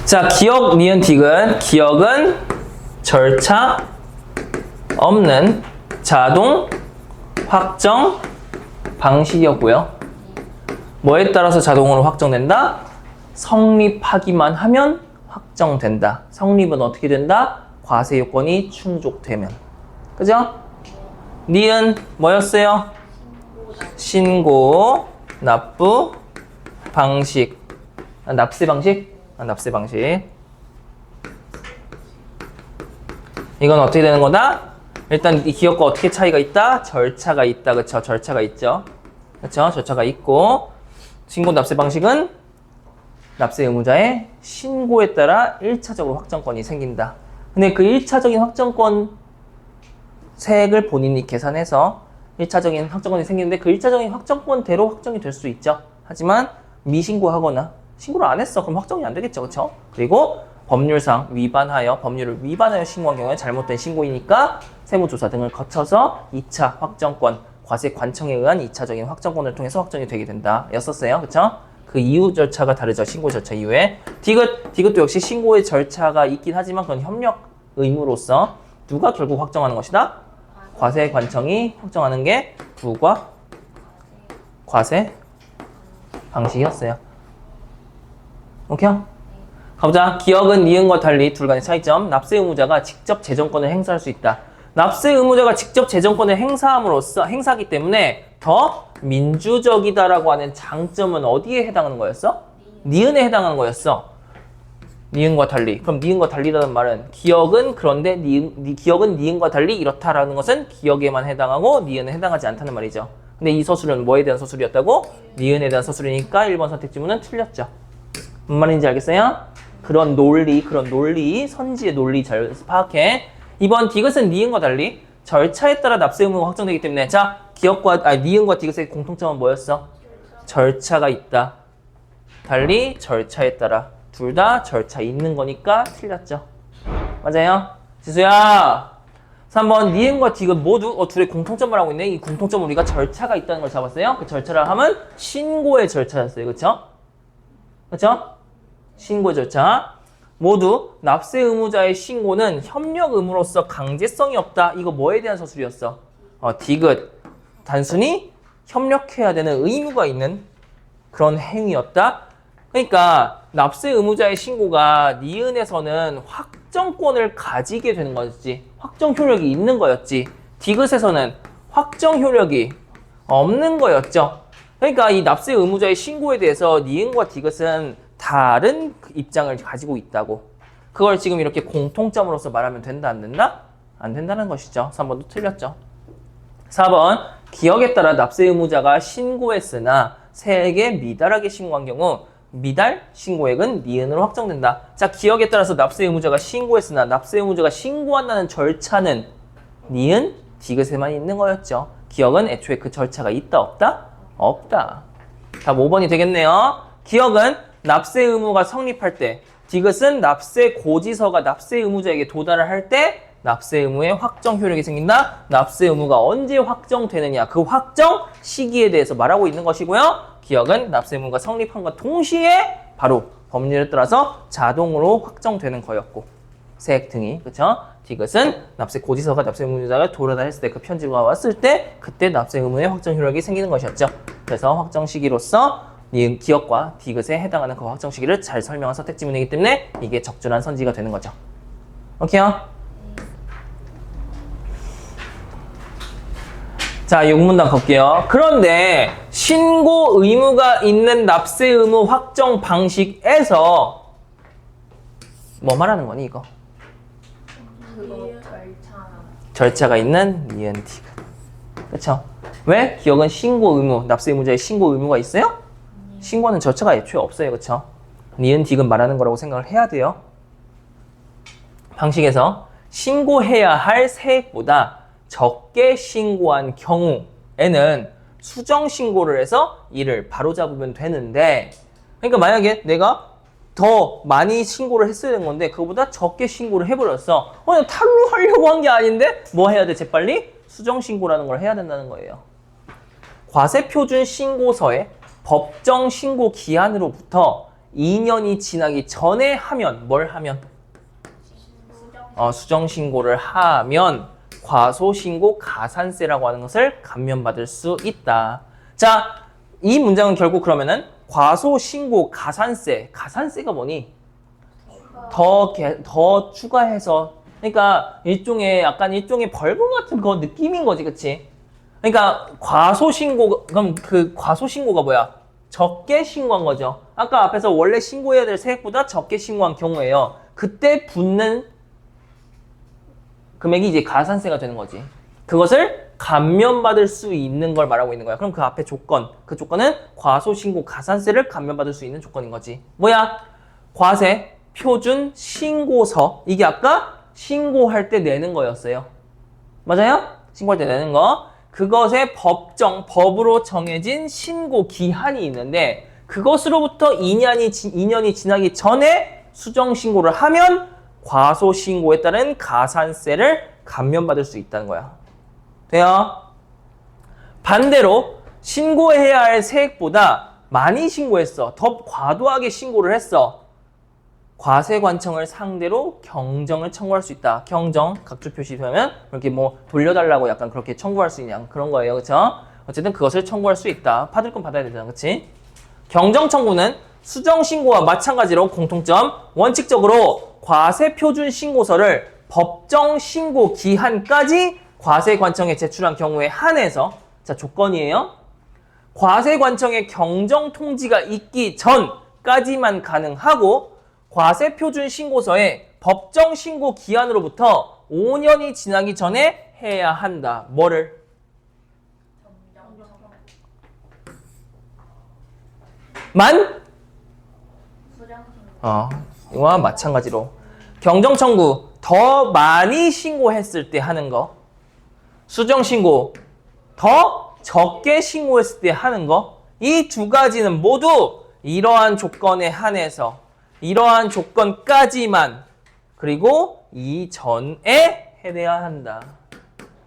Speaker 1: 자, 기억, 니은, 디귿. 기억은 절차 없는 자동 확정 방식이었고요. 뭐에 따라서 자동으로 확정된다? 성립하기만 하면 확정된다. 성립은 어떻게 된다? 과세 요건이 충족되면. 그죠? 니은 뭐였어요? 신고, 납부, 방식. 납세 방식? 납세 방식. 이건 어떻게 되는 거다? 일단 이 기업과 어떻게 차이가 있다? 절차가 있다. 그쵸? 절차가 있죠. 그쵸? 절차가 있고, 신고 납세 방식은 납세 의무자의 신고에 따라 1차적으로 확정권이 생긴다. 근데 그 1차적인 확정권 세액을 본인이 계산해서 1차적인 확정권이 생기는데 그 1차적인 확정권대로 확정이 될 수 있죠. 하지만 미신고하거나 신고를 안 했어. 그럼 확정이 안 되겠죠. 그쵸? 그리고 법률상 법률을 위반하여 신고한 경우에 잘못된 신고이니까 세무조사 등을 거쳐서 2차 확정권, 과세관청에 의한 2차적인 확정권을 통해서 확정이 되게 된다. 였었어요. 그쵸? 그 이후 절차가 다르죠. 신고 절차 이후에. 디귿도 역시 신고의 절차가 있긴 하지만 그건 협력 의무로서 누가 결국 확정하는 것이다? 과세관청이 확정하는 게 부과 과세 방식이었어요. 오케이요? 가보자. 기억은 니은과 달리 둘 간의 차이점. 납세 의무자가 직접 재정권을 행사할 수 있다. 납세 의무자가 직접 재정권을 행사하기 때문에 더 민주적이다라고 하는 장점은 어디에 해당하는 거였어? 니은에 해당하는 거였어. 니은과 달리. 그럼 니은과 달리라는 말은 기억은 그런데 기억은 니은과 달리 이렇다라는 것은 기억에만 해당하고 니은에 해당하지 않다는 말이죠. 근데 이 서술은 뭐에 대한 서술이었다고? 니은에 대한 서술이니까 1번 선택 지문은 틀렸죠. 뭔 말인지 알겠어요? 그런 논리, 선지의 논리 잘 파악해. 2번 디귿은 니은과 달리 절차에 따라 납세 의무가 확정되기 때문에 자, 니은과 디귿의 공통점은 뭐였어? 절차가 있다. 달리 절차에 따라 둘 다 절차 있는 거니까 틀렸죠. 맞아요? 지수야, 3번 니은과 디귿 모두 둘의 공통점을 하고 있네. 이 공통점 우리가 절차가 있다는 걸 잡았어요. 그 절차를 하면 신고의 절차였어요. 그쵸? 그쵸? 신고의 절차. 모두 납세 의무자의 신고는 협력 의무로서 강제성이 없다. 이거 뭐에 대한 서술이었어? 디귿. 단순히 협력해야 되는 의무가 있는 그런 행위였다. 그러니까 납세 의무자의 신고가 니은에서는 확정권을 가지게 되는 거였지. 확정 효력이 있는 거였지. 디귿에서는 확정 효력이 없는 거였죠. 그러니까 이 납세 의무자의 신고에 대해서 니은과 디귿은 다른 입장을 가지고 있다고. 그걸 지금 이렇게 공통점으로서 말하면 된다, 안 된다? 안 된다는 것이죠. 3번도 틀렸죠. 4번, 기억에 따라 납세 의무자가 신고했으나 세액에 미달하게 신고한 경우 미달 신고액은 니은으로 확정된다. 자, 기억에 따라서 납세 의무자가 신고했으나 납세 의무자가 신고한다는 절차는 니은, 디귿에만 있는 거였죠. 기억은 애초에 그 절차가 있다, 없다? 없다. 답 5번이 되겠네요. 기억은 납세 의무가 성립할 때, 디귿은 납세 고지서가 납세 의무자에게 도달을 할 때 납세 의무의 확정 효력이 생긴다. 납세 의무가 언제 확정되느냐, 그 확정 시기에 대해서 말하고 있는 것이고요. 기억은 납세 의무가 성립함과 동시에 바로 법률에 따라서 자동으로 확정되는 거였고, 세액 등이, 그쵸? 디귿은 납세 고지서가 납세 의무자가 도달했을 때, 그 편지가 왔을 때 그때 납세 의무의 확정 효력이 생기는 것이었죠. 그래서 확정 시기로서 기억과 디귿에 해당하는 그 확정 시기를 잘 설명한 선택 지문이기 때문에 이게 적절한 선지가 되는 거죠. 오케이요? 자, 이 문단 볼게요. 그런데 신고 의무가 있는 납세 의무 확정 방식에서 뭐 말하는 거니 이거?
Speaker 3: 그거 절차.
Speaker 1: 절차가 있는 니은 디귿. 그쵸? 왜? 기억은 신고 의무, 납세 의무자의 신고 의무가 있어요? 신고는 절차가 애초에 없어요. 그쵸? 니은 디귿 말하는 거라고 생각을 해야 돼요. 방식에서 신고해야 할 세액보다 적게 신고한 경우에는 수정 신고를 해서 이를 바로잡으면 되는데, 그러니까 만약에 내가 더 많이 신고를 했어야 되는 건데 그거보다 적게 신고를 해버렸어. 그냥 탈루 하려고 한 게 아닌데 뭐 해야 돼? 재빨리 수정 신고라는 걸 해야 된다는 거예요. 과세표준 신고서에 법정 신고 기한으로부터 2년이 지나기 전에 하면 뭘 하면? 수정 신고를 하면 과소신고 가산세라고 하는 것을 감면받을 수 있다. 자, 이 문장은 결국 그러면은 과소신고 가산세, 가산세가 뭐니? 더 추가해서, 그러니까 약간 일종의 벌금 같은 거 느낌인 거지, 그치? 그러니까 과소신고, 그럼 그 과소신고가 뭐야? 적게 신고한 거죠. 아까 앞에서 원래 신고해야 될 세액보다 적게 신고한 경우에요. 그때 붙는 금액이 이제 가산세가 되는 거지. 그것을 감면받을 수 있는 걸 말하고 있는 거야. 그럼 그 앞에 조건, 그 조건은 과소신고 가산세를 감면받을 수 있는 조건인 거지. 뭐야? 과세 표준 신고서. 이게 아까 신고할 때 내는 거였어요. 맞아요? 신고할 때 내는 거. 그것의 법으로 정해진 신고 기한이 있는데 그것으로부터 2년이 지나기 전에 수정 신고를 하면 과소신고에 따른 가산세를 감면받을 수 있다는 거야. 돼요? 반대로 신고해야 할 세액보다 많이 신고했어. 더 과도하게 신고를 했어. 과세관청을 상대로 경정을 청구할 수 있다. 경정, 각주 표시하면 이렇게 뭐 돌려달라고 약간 그렇게 청구할 수 있냐 그런 거예요. 그쵸? 어쨌든 그것을 청구할 수 있다. 받을 건 받아야 되잖아. 그치? 경정 청구는 수정 신고와 마찬가지로 공통점, 원칙적으로 과세표준 신고서를 법정 신고 기한까지 과세관청에 제출한 경우에 한해서, 자, 조건이에요. 과세관청에 경정 통지가 있기 전까지만 가능하고 과세표준 신고서에 법정 신고 기한으로부터 5년이 지나기 전에 해야 한다. 뭐를? 이와 마찬가지로 경정 청구 더 많이 신고했을 때 하는 거, 수정 신고 더 적게 신고했을 때 하는 거, 이 두 가지는 모두 이러한 조건에 한해서 이러한 조건까지만 그리고 이전에 해내야 한다.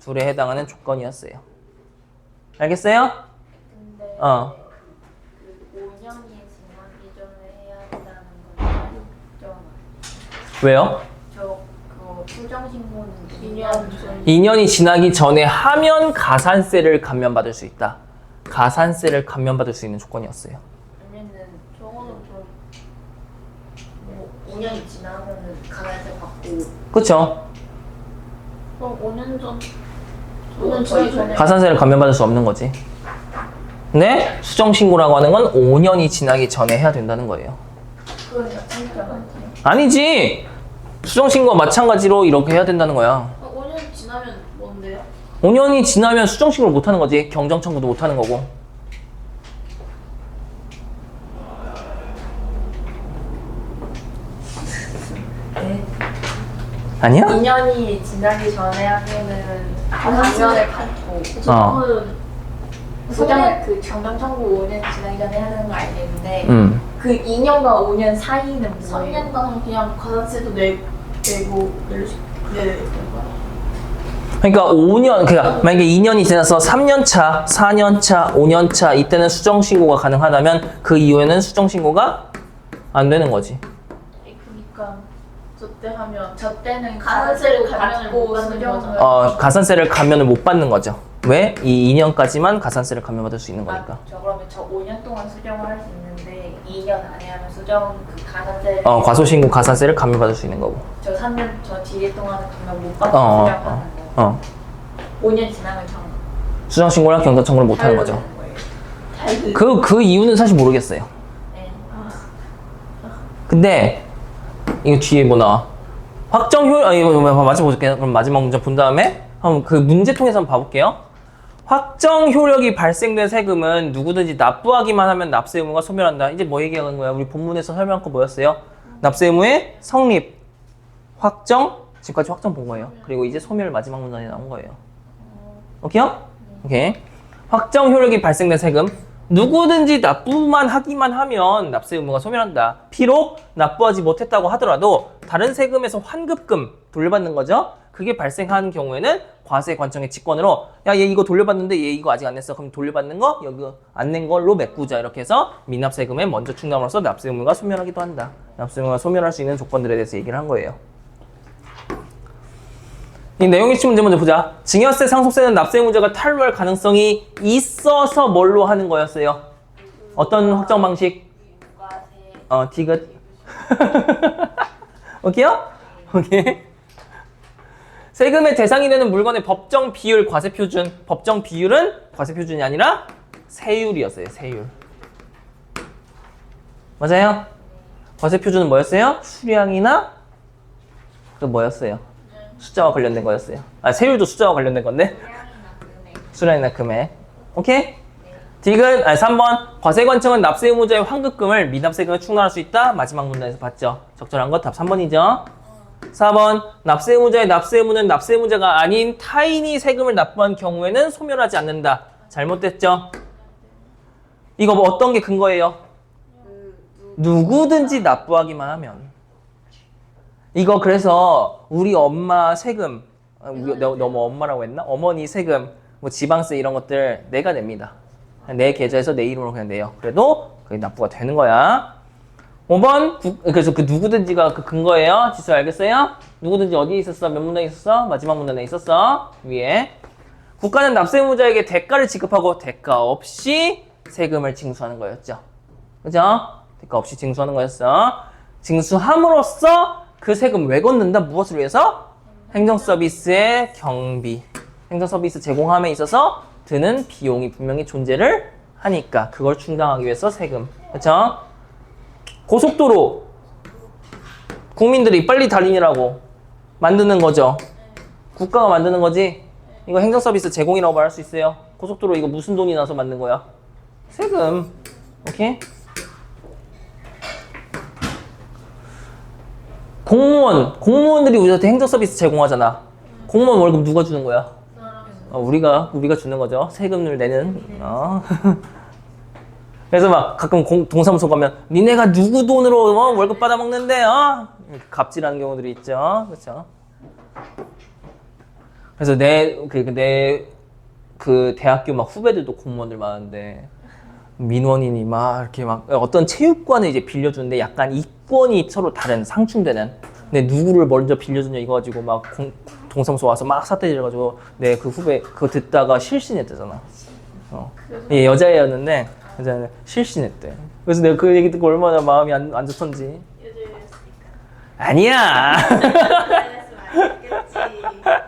Speaker 1: 둘에 해당하는 조건이었어요. 알겠어요?
Speaker 3: 근데
Speaker 1: 어.
Speaker 3: 그 5년이 지나기 전에 해야 된다는 건 있잖아.
Speaker 1: 왜요?
Speaker 3: 저 그거 수정 신고는
Speaker 2: 2년 전.
Speaker 1: 2년이 지나기 전에 하면 가산세를 감면받을 수 있다. 가산세를 감면받을 수 있는 조건이었어요.
Speaker 3: 아니면은 저거는 뭐 5년이 지나면은 가산세 받고
Speaker 1: 그쵸?
Speaker 2: 그럼 5년 전.
Speaker 3: 5년 저희 전에
Speaker 1: 가산세를 감면받을 수 없는 거지. 근데 수정신고라고 하는 건 5년이 지나기 전에 해야 된다는 거예요.
Speaker 3: 그건 약간이잖아요.
Speaker 1: 아니지! 수정신고와 마찬가지로 이렇게 해야 된다는 거야.
Speaker 2: 5년 지나면 뭔데요?
Speaker 1: 5년이 지나면 수정신고를 못하는 거지. 경정청구도 못하는 거고.
Speaker 3: 네.
Speaker 1: 아니야?
Speaker 3: 2년이 지나기 전에 하면은 가산세를 받고
Speaker 2: 저는
Speaker 3: 수정 그 경정 청구 5년 지나기 전에 하는 거 알겠는데 그 2년과 5년 사이는 뭐예요?
Speaker 2: 3년 동안 그냥 가산세도 내고 낼 거야.
Speaker 1: 그러니까 5년, 그러니까 만약에 2년이 지나서 3년차, 4년차, 5년차 이때는 수정신고가 가능하다면 그 이후에는 수정신고가 안 되는 거지.
Speaker 2: 그러니까 저 때 하면
Speaker 3: 저 때는
Speaker 2: 가산세를
Speaker 3: 가산세를
Speaker 2: 감면을 못
Speaker 3: 받고
Speaker 2: 받는
Speaker 3: 수정
Speaker 2: 거잖아요.
Speaker 1: 가산세를 감면을 못 받는 거죠. 왜? 이 2년까지만 가산세를 감면받을 수 있는 거니까.
Speaker 3: 저 그러면 저 5년 동안 수정을 할 수 있는데 2년 안에 하면 수정 그 가산세를
Speaker 1: 과소신고 가산세를 감면받을 수 있는 거고.
Speaker 3: 저 3년 저 뒤에 동안은 감면 못 받고
Speaker 1: 어,
Speaker 3: 수정하는 거 5년 지나면 정
Speaker 1: 수정신고랑 경정청구를 못 하는 거죠.
Speaker 3: 거예요.
Speaker 1: 그 이유는 사실 모르겠어요.
Speaker 3: 네.
Speaker 1: 근데 이거 뒤에 뭐 나와? 확정 효율, 이거 마지막 볼게요. 그럼 마지막 문제 본 다음에 한번 그 문제통에서 한번 봐볼게요. 확정 효력이 발생된 세금은 누구든지 납부하기만 하면 납세 의무가 소멸한다. 이제 뭐 얘기하는 거야? 우리 본문에서 설명한 거 뭐였어요? 납세 의무의 성립, 확정, 지금까지 확정 본 거예요. 그리고 이제 소멸 마지막 문단에 나온 거예요. 오케이요? 오케이. 확정 효력이 발생된 세금, 누구든지 납부만 하기만 하면 납세 의무가 소멸한다. 비록 납부하지 못했다고 하더라도 다른 세금에서 환급금 돌려받는 거죠. 그게 발생한 경우에는 과세관청의 직권으로 야, 얘 이거 돌려받는데 얘 이거 아직 안 냈어. 그럼 돌려받는 거 여기 안 낸 걸로 메꾸자. 이렇게 해서 미납세금에 먼저 충당으로써 납세 의무가 소멸하기도 한다. 납세 의무가 소멸할 수 있는 조건들에 대해서 얘기를 한 거예요. 이 내용 일치 문제 먼저 보자. 증여세, 상속세는 납세 의무자가 탈루할 가능성이 있어서 뭘로 하는 거였어요? 어떤 확정 방식? 디귿. 오케이요? 오케이. 세금의 대상이 되는 물건의 법정 비율, 과세 표준. 법정 비율은 과세 표준이 아니라 세율이었어요. 세율. 맞아요? 과세 표준은 뭐였어요? 수량이나 그 뭐였어요? 숫자와 관련된 거였어요. 세율도 숫자와 관련된 건데. 수량이나 금액. 오케이? 디귿, 3번. 과세관청은 납세 의무자의 환급금을 미납세금에 충당할 수 있다. 마지막 문단에서 봤죠. 적절한 거 답 3번이죠. 4번. 납세 의무자의 납세 의무는 납세 의무자가 아닌 타인이 세금을 납부한 경우에는 소멸하지 않는다. 잘못됐죠? 이거 뭐 어떤 게 근거예요? 누구든지 납부하기만 하면. 이거 그래서 우리 엄마 세금, 너무 엄마라고 했나? 어머니 세금, 뭐 지방세 이런 것들 내가 냅니다. 내 계좌에서 내 이름으로 그냥 내요. 그래도 그게 납부가 되는 거야. 5번, 그래서 그 누구든지가 그 근거예요. 지수 알겠어요? 누구든지 어디에 있었어? 몇 문단에 있었어? 마지막 문단에 있었어. 위에. 국가는 납세 의무자에게 대가를 지급하고 대가 없이 세금을 징수하는 거였죠. 그죠? 대가 없이 징수하는 거였어. 징수함으로써 그 세금 왜 걷는다? 무엇을 위해서? 행정서비스의 경비. 행정서비스 제공함에 있어서 드는 비용이 분명히 존재를 하니까 그걸 충당하기 위해서 세금. 그렇죠? 고속도로 국민들이 빨리 달리느라고 만드는 거죠. 국가가 만드는 거지. 이거 행정서비스 제공이라고 말할 수 있어요. 고속도로 이거 무슨 돈이 나서 만든 거야? 세금. 오케이? 공무원들이 우리한테 행정서비스 제공하잖아. 공무원 월급 누가 주는 거야? 우리가 주는 거죠. 세금을 내는. 그래서 막 가끔 동사무소 가면 니네가 누구 돈으로 월급 받아 먹는데 갑질하는 경우들이 있죠. 그렇죠? 그래서 내 그 대학교 막 후배들도 공무원들 많은데 민원인이 막 이렇게 막 어떤 체육관을 이제 빌려주는데 약간 이권이 서로 다른 상충되는. 근데 누구를 먼저 빌려주냐 이거 가지고 막 동사무소 와서 막 사태질해가지고 내 그 후배 그거 듣다가 실신했대잖아. 얘 여자애였는데 실신했대. 그래서 내가 그 얘기 듣고 얼마나 마음이 안 좋던지.
Speaker 2: 여자였으니까.
Speaker 1: 아니야.
Speaker 2: 여자였으면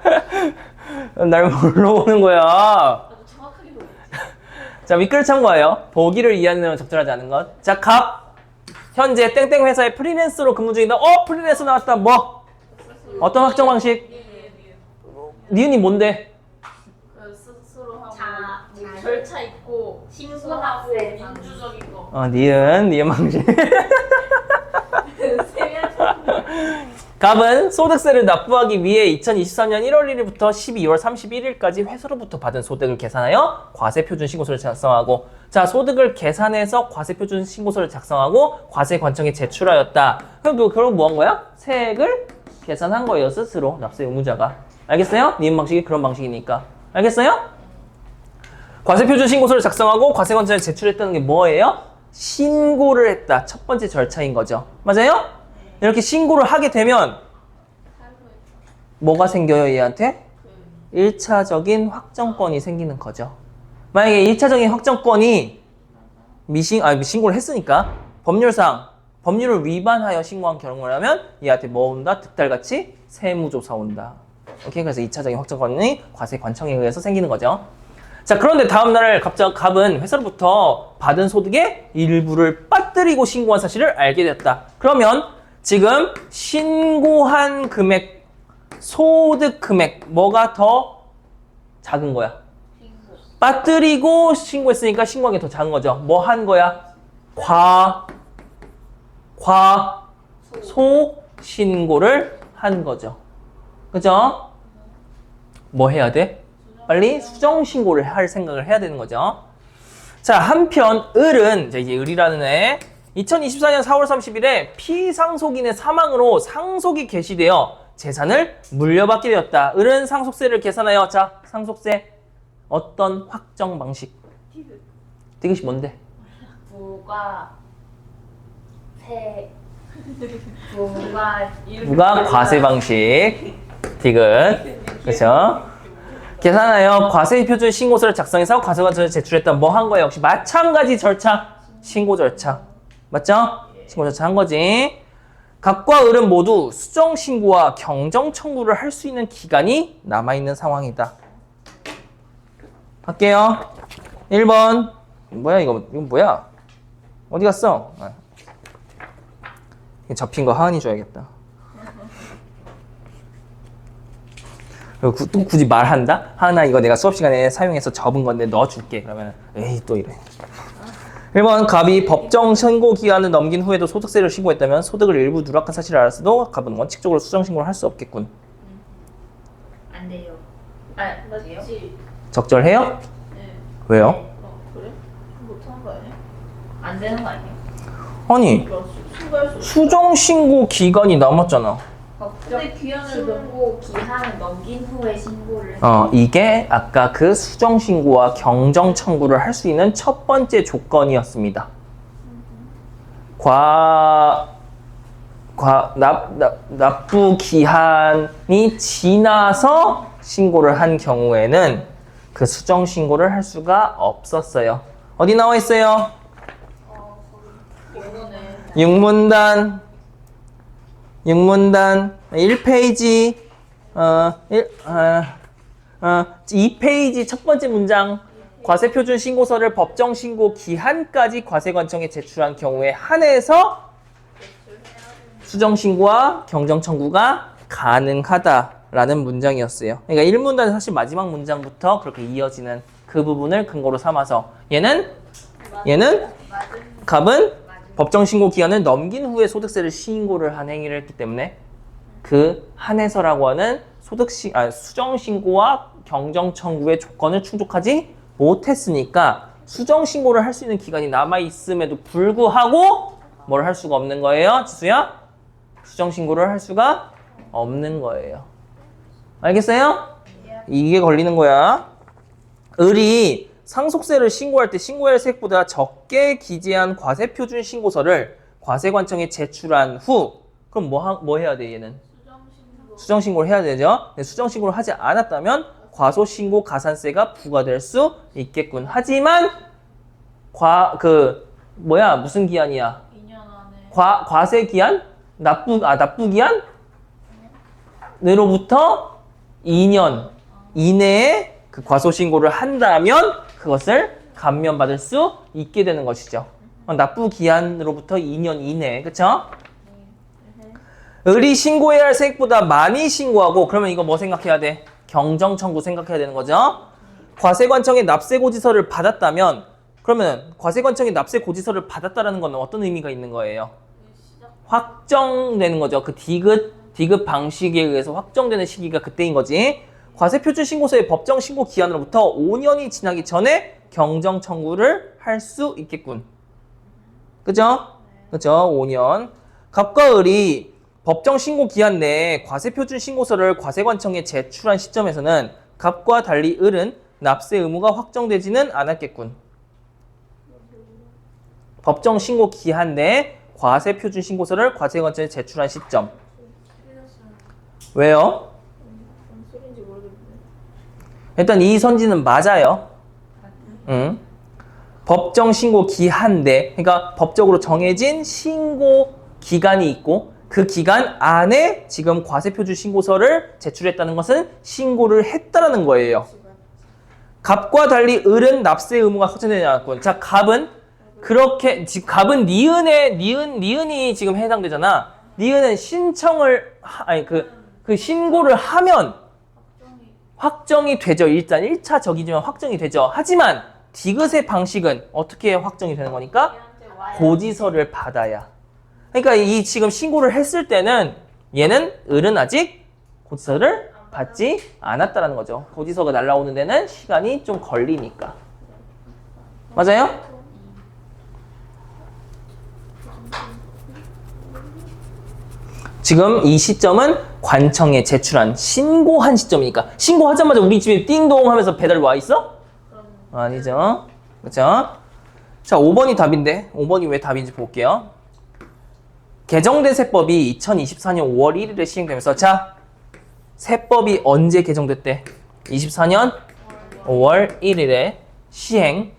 Speaker 2: 알겠지.
Speaker 1: 날 뭘로 보는 거야.
Speaker 2: 나도 정확하게 모르겠지.
Speaker 1: 자, 윗글 참고하여. 보기를 이해하는 내용은 적절하지 않은 것. 자, 갑. 현재 땡땡 회사에 프리랜서로 근무 중이다. 프리랜서 나왔다. 뭐? 어떤 확정 방식? 니은이 뭔데?
Speaker 2: 그 스스로 하고
Speaker 3: 자,
Speaker 2: 절차 있고 신고하고
Speaker 3: 수학생.
Speaker 2: 민주적인 거.
Speaker 1: 니은 방식. 갑은 소득세를 납부하기 위해 2023년 1월 1일부터 12월 31일까지 회사로부터 받은 소득을 계산하여 과세표준 신고서를 작성하고, 자, 소득을 계산해서 과세표준 신고서를 작성하고 과세관청에 제출하였다. 그럼 뭐 한 거야? 세액을 계산한 거예요, 스스로. 납세 의무자가. 알겠어요? 니은 방식이 그런 방식이니까. 알겠어요? 과세표준 신고서를 작성하고 과세관청에 제출했다는 게 뭐예요? 신고를 했다. 첫 번째 절차인 거죠. 맞아요? 이렇게 신고를 하게 되면 뭐가 생겨요, 얘한테? 1차적인 확정권이 생기는 거죠. 만약에 1차적인 확정권이 신고를 했으니까 법률상 법률을 위반하여 신고한 경우를 하면 얘한테 뭐 온다? 득달같이 세무조사 온다. 오케이? 그래서 2차적인 확정권이 과세관청에 의해서 생기는 거죠. 자, 그런데 다음날 갑은 회사로부터 받은 소득의 일부를 빠뜨리고 신고한 사실을 알게 됐다. 그러면 지금 신고한 금액, 소득 금액, 뭐가 더 작은 거야? 빠뜨리고 신고했으니까 신고한 게 더 작은 거죠. 뭐 한 거야? 소 신고를 한 거죠. 그죠? 뭐 해야 돼? 빨리 수정 신고를 할 생각을 해야 되는 거죠. 자, 한편 을은 이제 을이라는 애 2024년 4월 30일에 피상속인의 사망으로 상속이 개시되어 재산을 물려받게 되었다. 을은 상속세를 계산하여, 자, 상속세 어떤 확정 방식? 디귿이 뭔데? 부가 과세 방식. 디귿. 그렇죠? 계산하여 과세표준 신고서를 작성해서 과세관청에 제출했다. 뭐 한 거예요? 역시 마찬가지 절차. 신고 절차. 맞죠? 신고 절차 한 거지. 갑과 을은 모두 수정 신고와 경정 청구를 할 수 있는 기간이 남아있는 상황이다. 할게요. 1번. 뭐야 이거? 이건 뭐야? 어디 갔어? 접힌 거 하은이 줘야겠다. 또 굳이 말한다? 하은아 이거 내가 수업 시간에 사용해서 접은 건데 넣어줄게. 그러면 에이 또 이래. 1번 갑이 법정 신고 기간을 넘긴 후에도 소득세를 신고했다면 소득을 일부 누락한 사실을 알았어도 갑은 원칙적으로 수정 신고를 할 수 없겠군.
Speaker 3: 안 돼요. 돼요?
Speaker 2: 맞지?
Speaker 1: 적절해요?
Speaker 2: 네.
Speaker 1: 왜요?
Speaker 2: 그래? 못하는 거 아니야?
Speaker 3: 안 되는 거 아니에요?
Speaker 1: 아니
Speaker 2: 신고할 수 있어.
Speaker 1: 수정 신고 기간이 남았잖아.
Speaker 2: 근데 기한을
Speaker 3: 신고 기한을 넘긴 후에 신고를
Speaker 1: 이게 아까 그 수정 신고와 경정 청구를 할 수 있는 첫 번째 조건이었습니다. 납부 기한이 지나서 신고를 한 경우에는 그 수정 신고를 할 수가 없었어요. 어디 나와 있어요?
Speaker 2: 이거는
Speaker 1: 6문단 1페이지 2페이지 첫 번째 문장 과세표준 신고서를 법정 신고 기한까지 과세관청에 제출한 경우에 한해서 수정 신고와 경정 청구가 가능하다라는 문장이었어요. 그러니까 1문단은 사실 마지막 문장부터 그렇게 이어지는 그 부분을 근거로 삼아서 얘는 갑은 법정 신고 기한을 넘긴 후에 소득세를 신고를 한 행위를 했기 때문에 그 한해서라고 하는 수정 신고와 경정 청구의 조건을 충족하지 못했으니까 수정 신고를 할 수 있는 기간이 남아 있음에도 불구하고 뭘 할 수가 없는 거예요, 지수야? 수정 신고를 할 수가 없는 거예요. 알겠어요? 이게 걸리는 거야. 을이 상속세를 신고할 때 신고해야 할 세액보다 적게 기재한 과세표준 신고서를 과세관청에 제출한 후 그럼 뭐 해야 돼 얘는? 수정신고를 해야 되죠. 근데 수정신고를 하지 않았다면 과소신고 가산세가 부과될 수 있겠군. 하지만 무슨 기한이야?
Speaker 3: 2년 안에
Speaker 1: 과세 기한? 납부 기한으로부터 2년 이내에 그 과소신고를 한다면 그것을 감면받을 수 있게 되는 것이죠. 납부 기한으로부터 2년 이내에, 그쵸? 을이 신고해야 할 세액보다 많이 신고하고, 그러면 이거 뭐 생각해야 돼? 경정 청구 생각해야 되는 거죠. 과세관청에 납세고지서를 받았다면, 그러면 과세관청에 납세고지서를 받았다라는 건 어떤 의미가 있는 거예요? 확정되는 거죠. 그 디귿 방식에 의해서 확정되는 시기가 그때인 거지. 과세표준신고서의 법정 신고 기한으로부터 5년이 지나기 전에 경정 청구를 할 수 있겠군. 그죠? 그죠? 5년. 갑과 을이 법정 신고 기한 내에 과세표준 신고서를 과세관청에 제출한 시점에서는 갑과 달리 을은 납세 의무가 확정되지는 않았겠군. 법정 신고 기한 내에 과세표준 신고서를 과세관청에 제출한 시점. 왜요? 일단 이 선지는 맞아요. 법정 신고 기한 내, 그러니까 법적으로 정해진 신고 기간이 있고 그 기간 안에 지금 과세표준 신고서를 제출했다는 것은 신고를 했다라는 거예요. 갑과 달리 을은 납세 의무가 확정되지 않았군. 자, 갑은 그렇게 지금 갑은 니은이 지금 해당되잖아. 니은은 신청을 그 신고를 하면 확정이 되죠. 일단 1차 적이지만 확정이 되죠. 하지만 디귿의 방식은 어떻게 확정이 되는 거니까? 고지서를 받아야. 그러니까 이 지금 신고를 했을 때는 얘는 을은 아직 고지서를 받지 않았다라는 거죠. 고지서가 날라오는 데는 시간이 좀 걸리니까. 맞아요? 지금 이 시점은 관청에 제출한 신고한 시점이니까 신고하자마자 우리 집에 띵동 하면서 배달 와 있어? 아니죠. 그렇죠? 자, 5번이 답인데 5번이 왜 답인지 볼게요. 개정된 세법이 2024년 5월 1일에 시행되면서 자, 세법이 언제 개정됐대? 24년 5월 1일에 시행.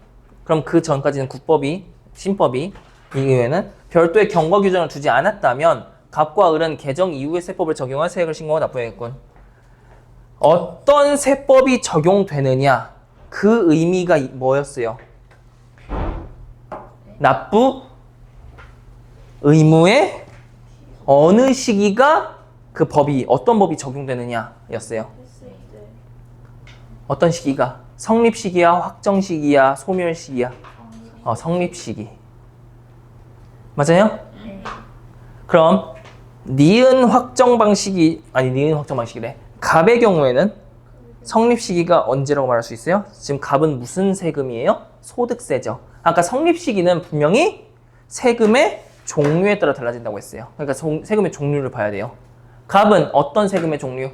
Speaker 1: 그럼 그 전까지는 신법이 이후에는 별도의 경과 규정을 두지 않았다면 갑과 을은 개정 이후의 세법을 적용한 세액을 신고하고 납부해야겠군. 어떤 세법이 적용되느냐? 그 의미가 뭐였어요? 납부 의무의 어느 시기가 그 법이 어떤 법이 적용되느냐 였어요. 어떤 시기가? 성립 시기야, 확정 시기야, 소멸 시기야? 성립 시기. 맞아요? 그럼 니은 확정 방식이래. 갑의 경우에는 성립 시기가 언제라고 말할 수 있어요? 지금 갑은 무슨 세금이에요? 소득세죠. 아까 성립 시기는 분명히 세금의 종류에 따라 달라진다고 했어요. 그러니까 세금의 종류를 봐야 돼요. 갑은 어떤 세금의 종류?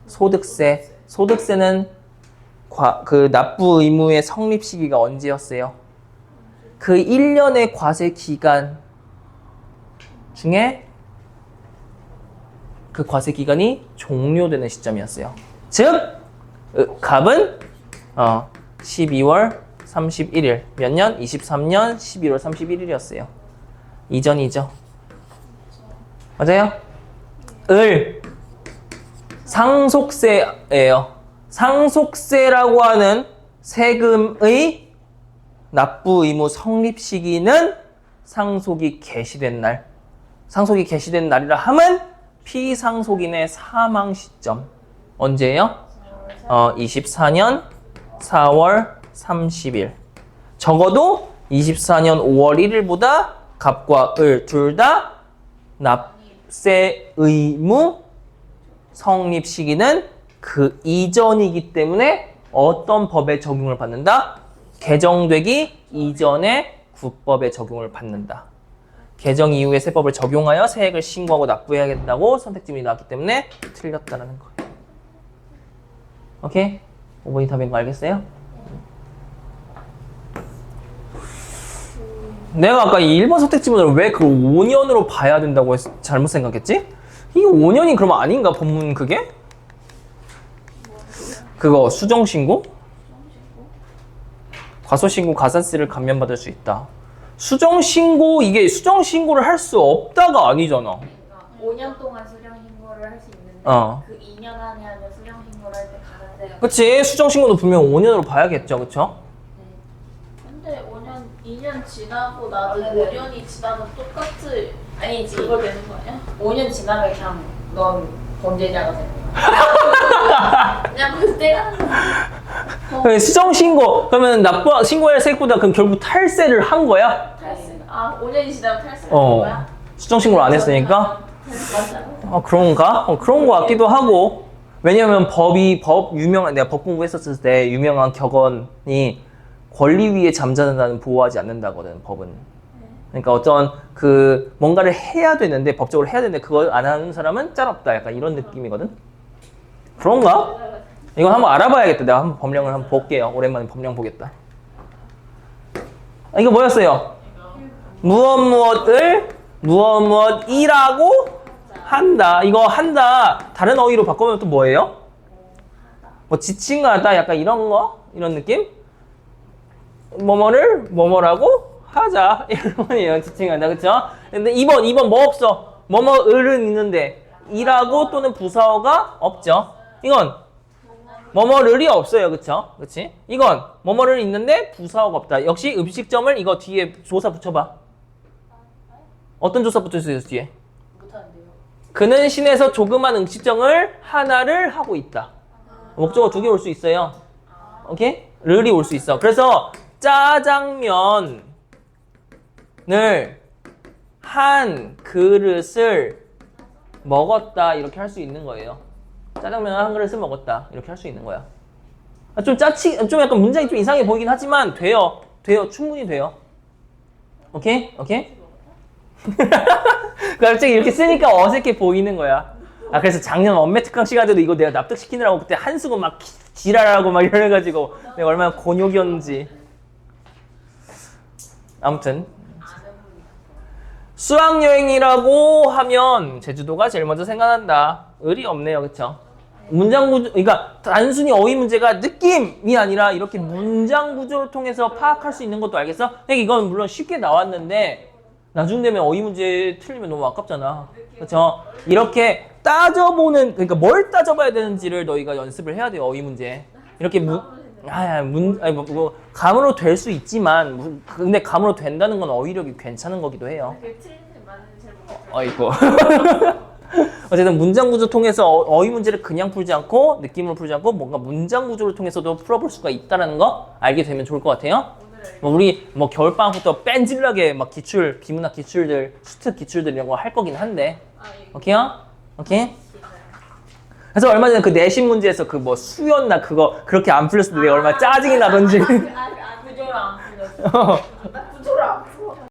Speaker 1: 소득세. 소득세는 그 납부 의무의 성립 시기가 언제였어요? 그 1년의 과세 기간 중에 그 과세 기간이 종료되는 시점이었어요. 즉 갑은 12월 31일 몇 년? 23년 11월 31일이었어요. 이전이죠. 맞아요? 을 상속세예요. 상속세라고 하는 세금의 납부 의무 성립 시기는 상속이 개시된 날. 상속이 개시된 날이라 함은 피상속인의 사망 시점. 언제예요? 24년 4월 30일. 적어도 24년 5월 1일보다 갑과 을 둘 다 납세 의무 성립 시기는 그 이전이기 때문에 어떤 법에 적용을 받는다? 개정되기 이전의 국법에 적용을 받는다. 개정 이후의 세법을 적용하여 세액을 신고하고 납부해야겠다고 선택지문이 나왔기 때문에 틀렸다는 거예요. 오케이? 5번이 답인 거 알겠어요? 내가 아까 이 1번 선택 지문을 왜 그 5년으로 봐야 된다고 잘못 생각했지? 이게 5년이 그러면 아닌가 본문 그게? 그거 수정신고? 과소신고 가산세를 감면받을 수 있다. 수정신고 이게 수정신고를 할 수 없다가 아니잖아.
Speaker 3: 그러니까 5년 동안 수령 신고를 할 수 있는데
Speaker 1: 어.
Speaker 3: 그 2년 안에 하면 수령 신고를 할 때 가산세가
Speaker 1: 그치? 수정신고도 분명 5년으로 봐야겠죠, 그쵸?
Speaker 2: 근데 2년 지나고 나도
Speaker 3: 네.
Speaker 2: 5년이 지나도 똑같이
Speaker 3: 아니지.
Speaker 2: 그거 되는 거 아니야?
Speaker 3: 5년 지나면 그냥 넌 범죄자가 되는 거야. 그냥 그때가 하는 거야.
Speaker 1: 수정신고 그러면 신고할 세액보다 그럼 결국 탈세를 한 거야?
Speaker 2: 탈세. 아 5년이 지나면 탈세가
Speaker 1: 어.
Speaker 2: 되는 거야?
Speaker 1: 수정신고를 안 했으니까?
Speaker 2: 맞아.
Speaker 1: 그런가? 그런 거 같기도 하고. 왜냐면 내가 법 공부했었을 때 유명한 격언이 권리 위에 잠자는다는 보호하지 않는다거든, 법은. 그러니까 어떤 뭔가를 해야 되는데, 법적으로 해야 되는데 그걸 안 하는 사람은 짤없다. 약간 이런 느낌이거든? 그런가? 이건 한번 알아봐야겠다. 내가 한번 법령을 한번 볼게요. 오랜만에 법령 보겠다. 이거 뭐였어요? 무엇이라고 한다. 이거 한다. 다른 어휘로 바꾸면 또 뭐예요? 뭐 지칭하다 약간 이런 거? 이런 느낌? 뭐뭐라고 하자. 이런 거예요. 지칭하다. 그쵸? 근데 2번 뭐 없어? 뭐뭐을은 있는데 이라고 또는 부사어가 없죠. 이건 뭐뭐를이 없어요. 그쵸? 그치? 이건 뭐뭐를 있는데 부사어가 없다. 역시 음식점을 이거 뒤에 조사 붙여봐. 어떤 조사 붙여있어요, 뒤에?
Speaker 3: 못하는데요.
Speaker 1: 그는 시내에서 조그만 음식점을 하나를 하고 있다. 목적어 2개 올 수 있어요. 오케이? 를이 올 수 있어. 그래서 짜장면을 한 그릇을 먹었다. 이렇게 할 수 있는 거예요. 짜장면을 한 그릇을 먹었다. 이렇게 할 수 있는 거야. 좀 약간 문장이 좀 이상해 보이긴 하지만 돼요. 충분히 돼요. 오케이? 갑자기 이렇게 쓰니까 어색해 보이는 거야. 그래서 작년 원매 특강 시간 때도 이거 내가 납득시키느라고 그때 한수고 막 지랄하고 막 이래가지고 내가 얼마나 곤욕이었는지. 아무튼 수학여행이라고 하면 제주도가 제일 먼저 생각난다. 을이 없네요. 그쵸? 문장 구조, 그러니까 단순히 어휘 문제가 느낌이 아니라 이렇게 문장 구조를 통해서 파악할 수 있는 것도 알겠어? 그러니까 이건 물론 쉽게 나왔는데 나중 되면 어휘 문제 틀리면 너무 아깝잖아. 그렇죠? 이렇게 따져보는, 그러니까 뭘 따져봐야 되는지를 너희가 연습을 해야 돼요. 어휘 문제. 이렇게 감으로 될 수 있지만 근데 감으로 된다는 건 어휘력이 괜찮은 거기도 해요.
Speaker 2: 그게 틀린지 맞는지 잘 모르겠어.
Speaker 1: 아이고. 어쨌든 문장 구조 통해서 어휘 문제를 그냥 풀지 않고 느낌으로 풀지 않고 뭔가 문장 구조를 통해서도 풀어볼 수가 있다는 거 알게 되면 좋을 것 같아요. 우리 겨울방학부터 뺀질나게 막 비문학 기출들, 수특 기출들 이런 거 할 거긴 한데. 오케이요? 오케이? 그래서 얼마 전에 그 내신 문제에서 수였나 그거 그렇게 안 풀렸을 때 내가 얼마나 짜증이 나던지.
Speaker 3: 구조를 안 풀렸어.